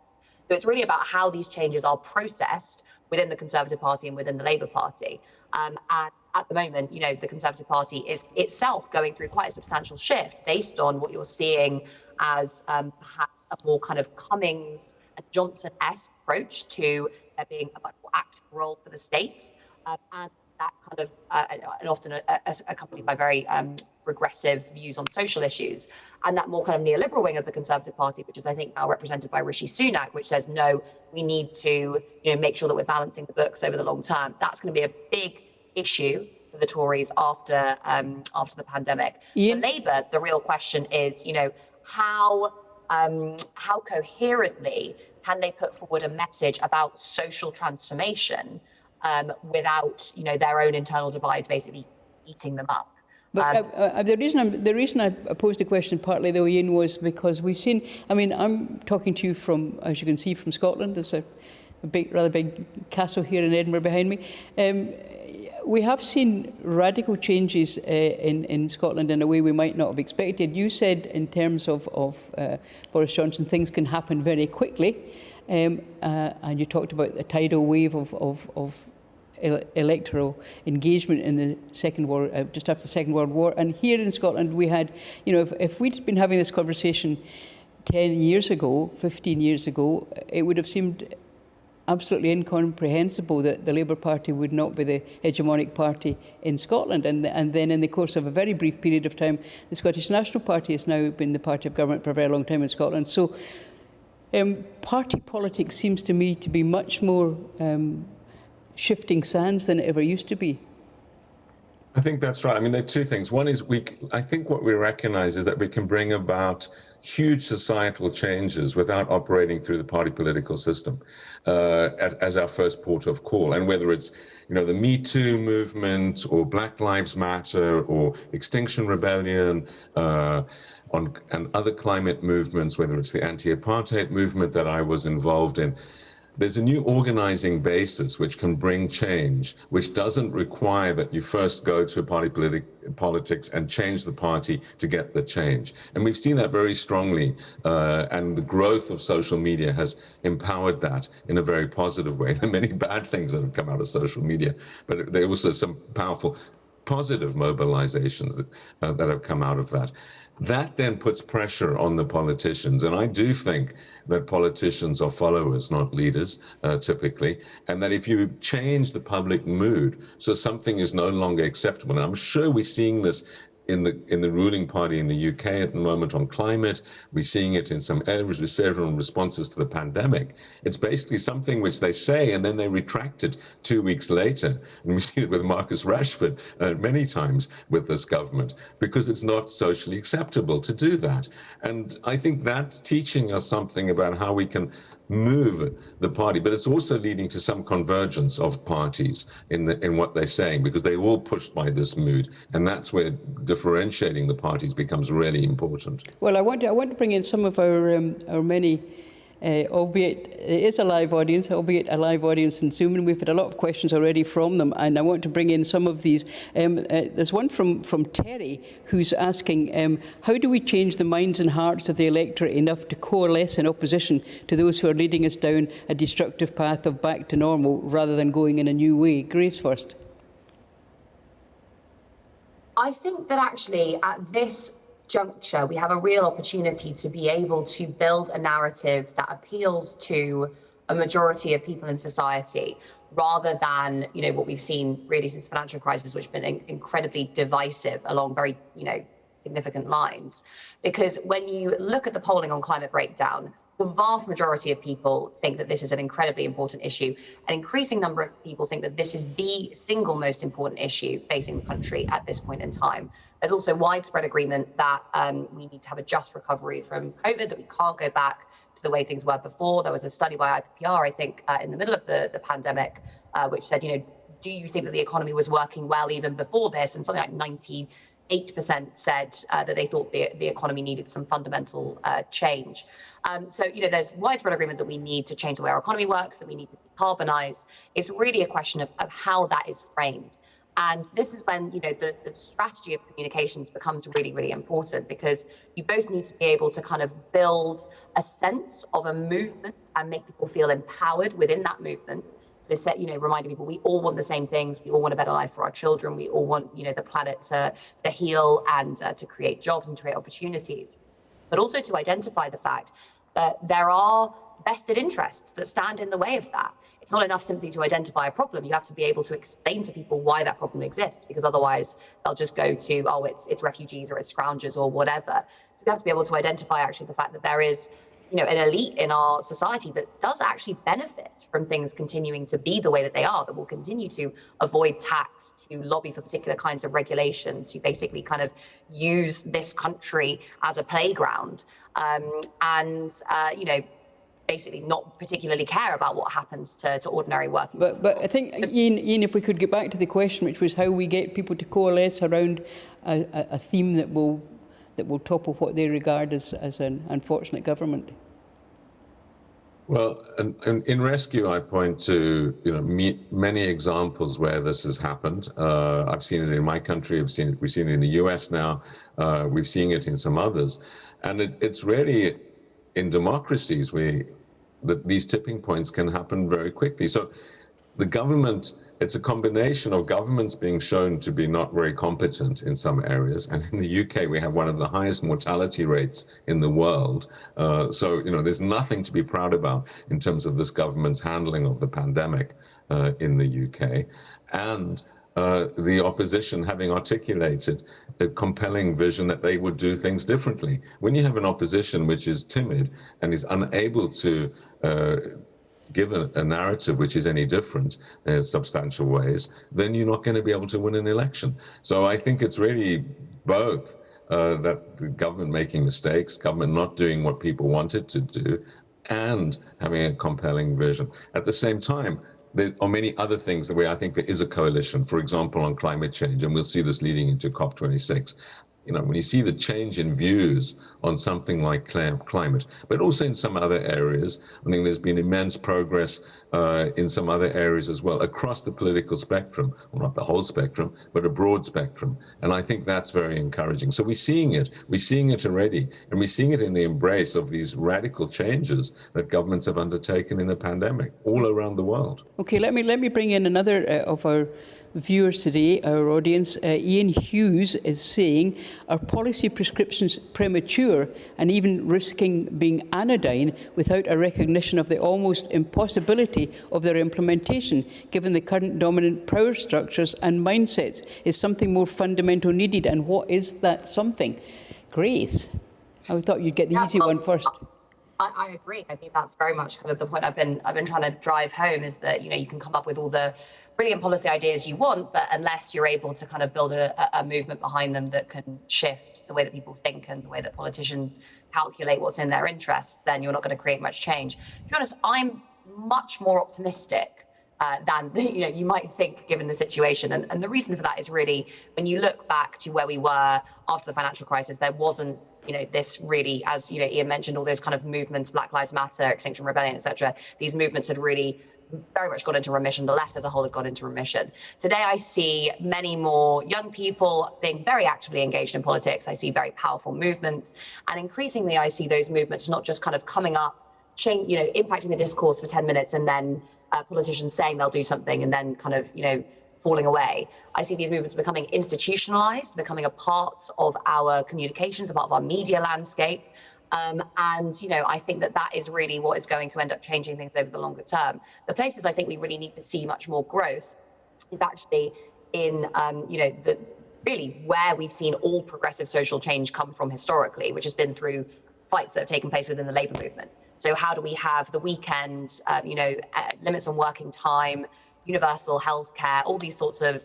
Speaker 1: So it's really about how these changes are processed within the Conservative Party and within the Labour Party. And at the moment, the Conservative Party is itself going through quite a substantial shift based on what you're seeing as perhaps a more kind of Cummings and Johnson-esque approach to there being a much more active role for the state. And that kind of, and often accompanied by very regressive views on social issues, and that more kind of neoliberal wing of the Conservative Party, which is, I think, now represented by Rishi Sunak, which says, no, we need to make sure that we're balancing the books over the long term. That's going to be a big issue for the Tories after the pandemic.
Speaker 2: Ian?
Speaker 1: For Labour, the real question is, how coherently can they put forward a message about social transformation without their own internal divides basically eating them up.
Speaker 2: But the reason I posed the question partly, though, Ian, was because we've seen, I'm talking to you from, as you can see, from Scotland. There's a rather big castle here in Edinburgh behind me. We have seen radical changes in Scotland in a way we might not have expected. You said in terms of Boris Johnson, things can happen very quickly. And you talked about the tidal wave of electoral engagement in the Second World, just after the Second World War. And here in Scotland, we had, if we'd been having this conversation 10 years ago, 15 years ago, it would have seemed absolutely incomprehensible that the Labour Party would not be the hegemonic party in Scotland. And then in the course of a very brief period of time, the Scottish National Party has now been the party of government for a very long time in Scotland. So party politics seems to me to be much more shifting sands than it ever used to be.
Speaker 3: I think that's right. There are two things. One is I think what we recognize is that we can bring about huge societal changes without operating through the party political system as our first port of call. And whether it's, the Me Too movement or Black Lives Matter or Extinction Rebellion, and other climate movements, whether it's the anti-apartheid movement that I was involved in. There's a new organizing basis which can bring change, which doesn't require that you first go to politics and change the party to get the change. And we've seen that very strongly, and the growth of social media has empowered that in a very positive way. There are many bad things that have come out of social media, but there are also some powerful positive mobilizations that have come out of that. That then puts pressure on the politicians. And I do think that politicians are followers, not leaders, typically. And that if you change the public mood, so something is no longer acceptable, and I'm sure we're seeing this in the ruling party in the UK at the moment on climate. We're seeing it in several responses to the pandemic. It's basically something which they say and then they retract it 2 weeks later. And we see it with Marcus Rashford many times with this government, because it's not socially acceptable to do that. And I think that's teaching us something about how we can move the party, but it's also leading to some convergence of parties in what they're saying, because they're all pushed by this mood, and that's where differentiating the parties becomes really important.
Speaker 2: Well, I want to bring in some of our many, albeit it is a live audience, in Zoom, and we've had a lot of questions already from them, and I want to bring in some of these. There's one from Terry, who's asking, how do we change the minds and hearts of the electorate enough to coalesce in opposition to those who are leading us down a destructive path of back to normal rather than going in a new way? Grace first.
Speaker 1: I think that actually at this juncture, we have a real opportunity to be able to build a narrative that appeals to a majority of people in society, rather than, what we've seen really since the financial crisis, which has been incredibly divisive along very, significant lines. Because when you look at the polling on climate breakdown, the vast majority of people think that this is an incredibly important issue. An increasing number of people think that this is the single most important issue facing the country at this point in time. There's also widespread agreement that we need to have a just recovery from COVID, that we can't go back to the way things were before. There was a study by IPPR, I think, in the middle of the pandemic, which said, do you think that the economy was working well even before this? And something like 98% said that they thought the economy needed some fundamental change. So, there's widespread agreement that we need to change the way our economy works, that we need to decarbonize. It's really a question of how that is framed. And this is when, the strategy of communications becomes really, really important, because you both need to be able to kind of build a sense of a movement and make people feel empowered within that movement. So, reminding people we all want the same things. We all want a better life for our children. We all want, the planet to heal and to create jobs and to create opportunities. But also to identify the fact that there are vested interests that stand in the way of that. It's not enough simply to identify a problem. You have to be able to explain to people why that problem exists, because otherwise they'll just go to, it's refugees or it's scroungers or whatever. So you have to be able to identify actually the fact that there is, an elite in our society that does actually benefit from things continuing to be the way that they are, that will continue to avoid tax, to lobby for particular kinds of regulation, to basically kind of use this country as a playground, basically not particularly care about what happens to ordinary working people.
Speaker 2: But I think, Ian, if we could get back to the question, which was how we get people to coalesce around a theme that will topple what they regard as an unfortunate government.
Speaker 3: Well, in Rescue, I point to many examples where this has happened. I've seen it in my country. We've seen it in the US now. We've seen it in some others, and it's really in democracies that these tipping points can happen very quickly. So the government, it's a combination of governments being shown to be not very competent in some areas. And in the UK, we have one of the highest mortality rates in the world. So, there's nothing to be proud about in terms of this government's handling of the pandemic in the UK. And the opposition having articulated a compelling vision that they would do things differently. When you have an opposition which is timid and is unable to give a narrative which is any different in substantial ways, then you're not going to be able to win an election. So I think it's really both that the government making mistakes, government not doing what people wanted to do, and having a compelling vision. At the same time, there are many other things the way I think there is a coalition, for example, on climate change, and we'll see this leading into COP26. when you see the change in views on something like climate, but also in some other areas, I think there's been immense progress in some other areas as well, across the political spectrum, well, not the whole spectrum, but a broad spectrum. And I think that's very encouraging. So we're seeing it already, and we're seeing it in the embrace of these radical changes that governments have undertaken in the pandemic all around the world.
Speaker 2: Okay, let me bring in another of our viewers today, our audience. Ian Hughes is saying, are policy prescriptions premature and even risking being anodyne without a recognition of the almost impossibility of their implementation, given the current dominant power structures and mindsets? Is something more fundamental needed, and what is that something? Grace, I thought you'd get the easy one first.
Speaker 1: I agree. I think that's very much kind of the point I've been trying to drive home, is that, you can come up with all the brilliant policy ideas you want, but unless you're able to kind of build a movement behind them that can shift the way that people think and the way that politicians calculate what's in their interests, then you're not going to create much change. To be honest, I'm much more optimistic than you might think, given the situation. And the reason for that is really, when you look back to where we were after the financial crisis, there wasn't this really, as Ian mentioned, all those kind of movements, Black Lives Matter, Extinction Rebellion, etc. These movements had really very much got into remission. The left as a whole had got into remission. Today, I see many more young people being very actively engaged in politics. I see very powerful movements, and increasingly, I see those movements not just kind of coming up, impacting the discourse for 10 minutes, and then politicians saying they'll do something, and then kind of falling away. I see these movements becoming institutionalized, becoming a part of our communications, a part of our media landscape. And I think that is really what is going to end up changing things over the longer term. The places I think we really need to see much more growth is actually in, really where we've seen all progressive social change come from historically, which has been through fights that have taken place within the labor movement. So how do we have the weekend, limits on working time, universal healthcare, all these sorts of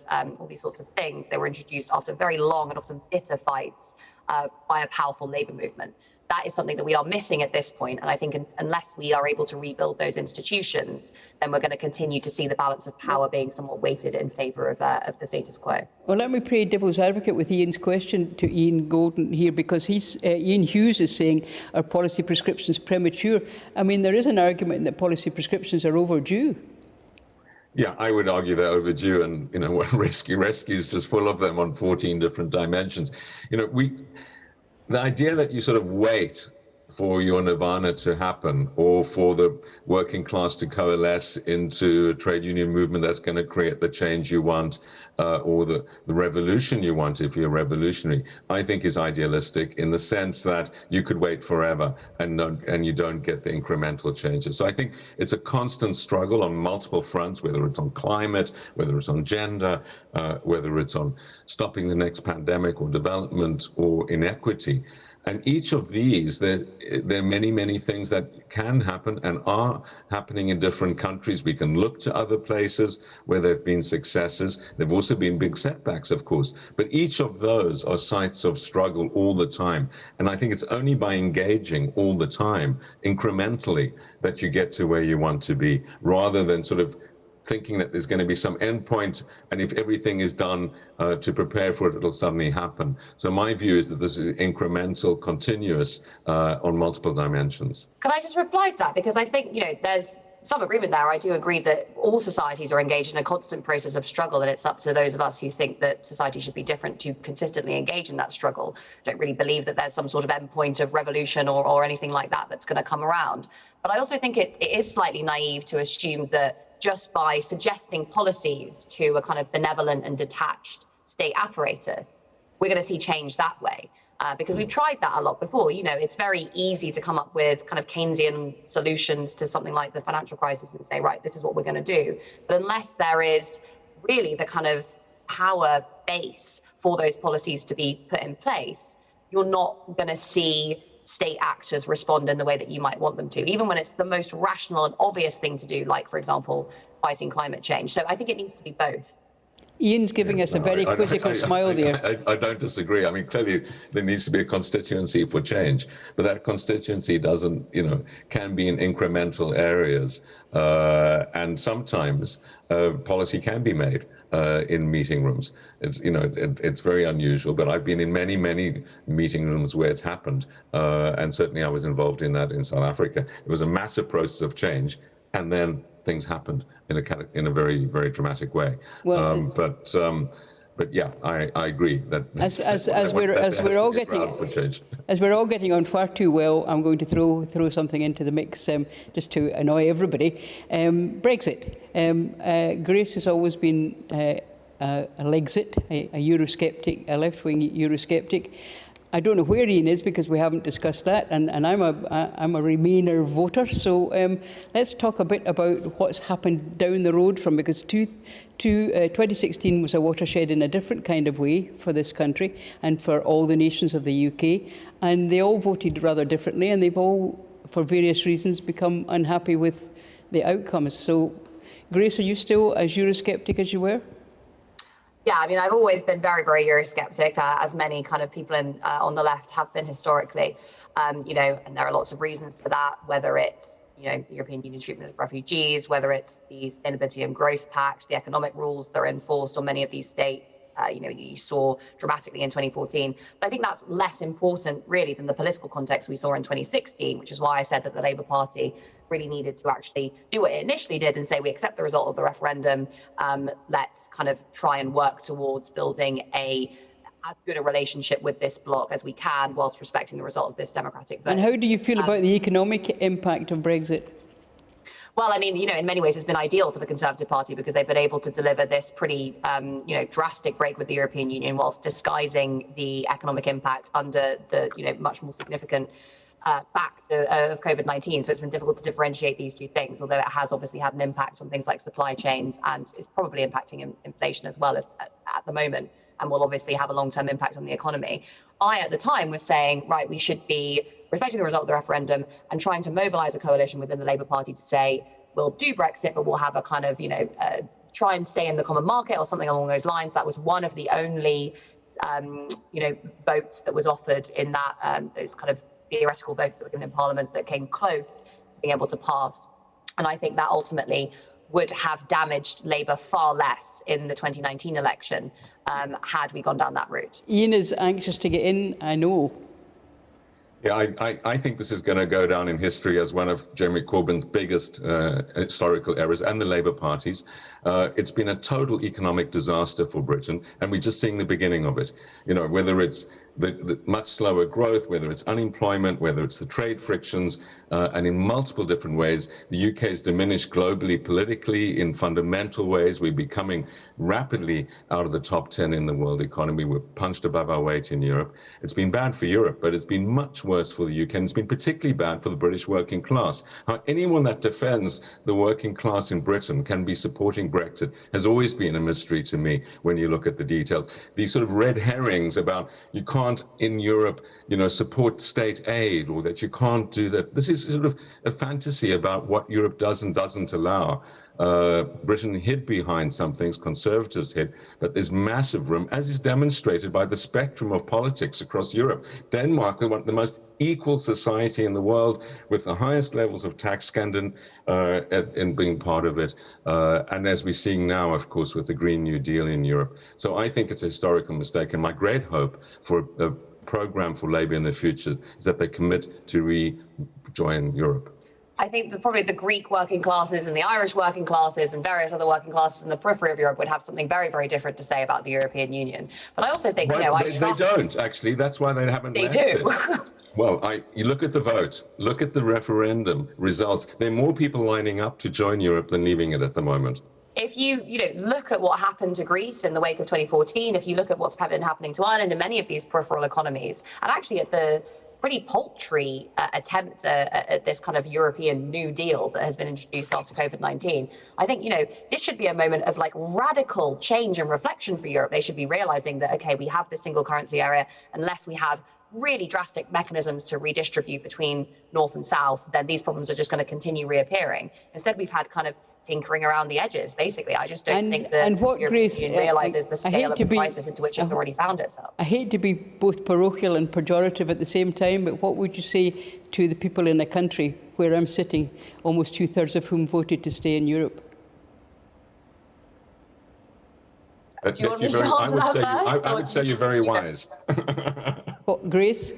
Speaker 1: things that were introduced after very long and often bitter fights by a powerful labor movement. That is something that we are missing at this point. And I think unless we are able to rebuild those institutions, then we're going to continue to see the balance of power being somewhat weighted in favour of the status quo.
Speaker 2: Well, let me play devil's advocate with Ian's question to Ian Goldin here, because Ian Hughes is saying, are policy prescriptions premature? I mean, there is an argument that policy prescriptions are overdue.
Speaker 3: Yeah, I would argue they're overdue, and Rescue is just full of them on 14 different dimensions. The idea that you sort of wait for your nirvana to happen, or for the working class to coalesce into a trade union movement that's going to create the change you want, or the revolution you want if you're revolutionary, I think is idealistic, in the sense that you could wait forever and you don't get the incremental changes. So I think it's a constant struggle on multiple fronts, whether it's on climate, whether it's on gender, whether it's on stopping the next pandemic or development or inequity. And each of these, there are many, many things that can happen and are happening in different countries. We can look to other places where there have been successes. There have also been big setbacks, of course. But each of those are sites of struggle all the time. And I think it's only by engaging all the time, incrementally, that you get to where you want to be, rather than sort of thinking that there's going to be some endpoint, and if everything is done to prepare for it, it'll suddenly happen. So my view is that this is incremental, continuous, on multiple dimensions.
Speaker 1: Can I just reply to that? Because I think, there's some agreement there. I do agree that all societies are engaged in a constant process of struggle, and it's up to those of us who think that society should be different to consistently engage in that struggle. I don't really believe that there's some sort of endpoint of revolution or anything like that that's going to come around. But I also think it is slightly naive to assume that just by suggesting policies to a kind of benevolent and detached state apparatus, we're going to see change that way. Because we've tried that a lot before. It's very easy to come up with kind of Keynesian solutions to something like the financial crisis and say, right, this is what we're going to do. But unless there is really the kind of power base for those policies to be put in place, you're not going to see state actors respond in the way that you might want them to, even when it's the most rational and obvious thing to do, like, for example, fighting climate change. So I think it needs to be both.
Speaker 2: Ian's giving us a very quizzical smile there.
Speaker 3: I don't disagree. I mean, clearly there needs to be a constituency for change, but that constituency doesn't, can be in incremental areas. and sometimes policy can be made in meeting rooms. It's, you know, it's very unusual, but I've been in many meeting rooms where it's happened, and certainly I was involved in that in South Africa. It was a massive process of change, and then things happened in a very dramatic way.
Speaker 2: Well,
Speaker 3: but yeah, I agree that
Speaker 2: as we're all getting on far too well, I'm going to throw something into the mix just to annoy everybody. Brexit. Grace has always been a Lexit, a Eurosceptic, a left-wing Eurosceptic. I don't know where Ian is because we haven't discussed that, and I'm a Remainer voter. So let's talk a bit about what's happened down the road from, because 2016 was a watershed in a different kind of way for this country and for all the nations of the UK, and they all voted rather differently, and they've all, for various reasons, become unhappy with the outcomes. So, Grace, are you still as Eurosceptic as you were?
Speaker 1: Yeah, I mean, I've always been very Eurosceptic, as many kind of people on the left have been historically, you know, and there are lots of reasons for that, whether it's, you know, the European Union treatment of refugees, whether it's the Sustainability and Growth Pact, the economic rules that are enforced on many of these states, you know, you saw dramatically in 2014. But I think that's less important, really, than the political context we saw in 2016, which is why I said that the Labour Party really needed to actually do what it initially did and say, we accept the result of the referendum, let's kind of try and work towards building as good a relationship with this bloc as we can whilst respecting the result of this democratic vote.
Speaker 2: And how do you feel about the economic impact of Brexit?
Speaker 1: Well, I mean, you know, in many ways, it's been ideal for the Conservative Party because they've been able to deliver this pretty, you know, drastic break with the European Union whilst disguising the economic impact under the, you know, much more significant fact of COVID-19. So it's been difficult to differentiate these two things, although it has obviously had an impact on things like supply chains and is probably impacting inflation as well as at the moment, and will obviously have a long-term impact on the economy. I, at the time, was saying, right, we should be respecting the result of the referendum and trying to mobilise a coalition within the Labour Party to say, we'll do Brexit, but we'll have a kind of, you know, try and stay in the common market or something along those lines. That was one of the only, you know, votes that was offered in that, those kind of theoretical votes that were given in Parliament that came close to being able to pass. And I think that ultimately would have damaged Labour far less in the 2019 election had we gone down that route.
Speaker 2: Ian is anxious to get in, I know.
Speaker 3: Yeah, I think this is going to go down in history as one of Jeremy Corbyn's biggest historical errors, and the Labour Party's. It's been a total economic disaster for Britain, and we're just seeing the beginning of it. You know, whether it's the much slower growth, whether it's unemployment, whether it's the trade frictions, and in multiple different ways, the UK has diminished globally, politically, in fundamental ways. We're becoming rapidly out of the top 10 in the world economy. We're punched above our weight in Europe. It's been bad for Europe, but it's been much worse for the UK, and it's been particularly bad for the British working class. How anyone that defends the working class in Britain can be supporting Brexit has always been a mystery to me when you look at the details. These sort of red herrings about you can't in Europe, you know, support state aid, or that you can't do that. This is sort of a fantasy about what Europe does and doesn't allow. Britain hid behind some things, Conservatives hid, but there's massive room, as is demonstrated by the spectrum of politics across Europe. Denmark, the most equal society in the world, with the highest levels of tax scandal in being part of it. And as we're seeing now, of course, with the Green New Deal in Europe. So I think it's a historical mistake, and my great hope for a program for Labour in the future is that they commit to rejoin Europe.
Speaker 1: I think that probably the Greek working classes and the Irish working classes and various other working classes in the periphery of Europe would have something very different to say about the European Union. But I also think, you know,
Speaker 3: they don't, actually. That's why they haven't left
Speaker 1: it. They do.
Speaker 3: Well, you look at the vote, look at the referendum results. There are more people lining up to join Europe than leaving it at the moment.
Speaker 1: If you look at what happened to Greece in the wake of 2014, if you look at what's been happening to Ireland and many of these peripheral economies, and actually at the pretty paltry attempt at this kind of European New Deal that has been introduced after COVID-19. I think, this should be a moment of like radical change and reflection for Europe. They should be realizing that, okay, we have this single currency area. Unless we have really drastic mechanisms to redistribute between North and South, then these problems are just going to continue reappearing. Instead, we've had kind of tinkering around the edges, basically. I just don't think that European Union realizes the scale of the crisis into which it's already found itself.
Speaker 2: I hate to be both parochial and pejorative at the same time, but what would you say to the people in a country where I'm sitting, almost 2/3 of whom voted to stay in Europe?
Speaker 1: Do you want me to answer that first?
Speaker 3: I would say you're very wise.
Speaker 2: Grace?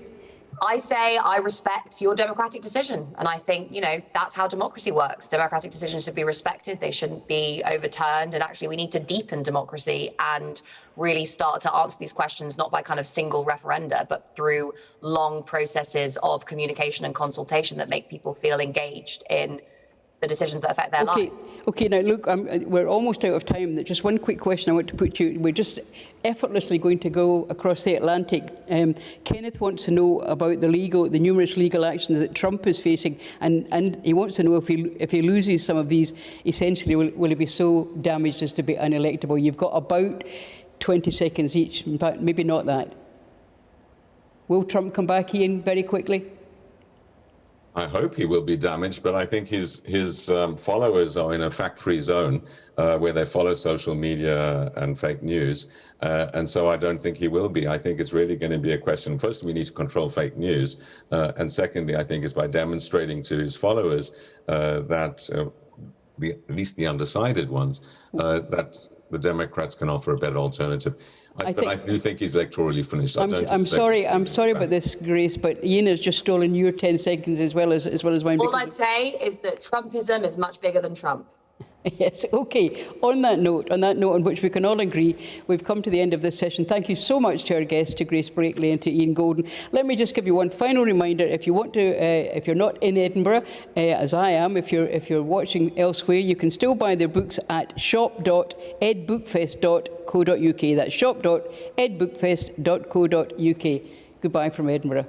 Speaker 1: I say I respect your democratic decision. And I think, that's how democracy works. Democratic decisions should be respected. They shouldn't be overturned. And actually, we need to deepen democracy and really start to answer these questions, not by kind of single referenda, but through long processes of communication and consultation that make people feel engaged in the decisions that affect their lives.
Speaker 2: Okay, now look, we're almost out of time. Just one quick question I want to put you. We're just effortlessly going to go across the Atlantic. Kenneth wants to know about the numerous legal actions that Trump is facing, and he wants to know if he loses some of these, essentially, will he be so damaged as to be unelectable? You've got about 20 seconds each, in fact, maybe not that. Will Trump come back, Ian, very quickly?
Speaker 3: I hope he will be damaged, but I think his followers are in a fact-free zone where they follow social media and fake news, and so I don't think he will be. I think it's really going to be a question. First, we need to control fake news, and secondly, I think is by demonstrating to his followers that at least the undecided ones that the Democrats can offer a better alternative. But I do think he's electorally finished.
Speaker 2: I'm sorry about this, Grace, but Ian has just stolen your 10 seconds as well as mine.
Speaker 1: All I'd say is that Trumpism is much bigger than Trump.
Speaker 2: Yes, okay. On that note on which we can all agree, we've come to the end of this session. Thank you so much to our guests, to Grace Blakeley and to Ian Goldin. Let me just give you one final reminder. If you want to, if you're not in Edinburgh, as I am, if you're watching elsewhere, you can still buy their books at shop.edbookfest.co.uk. That's shop.edbookfest.co.uk. Goodbye from Edinburgh.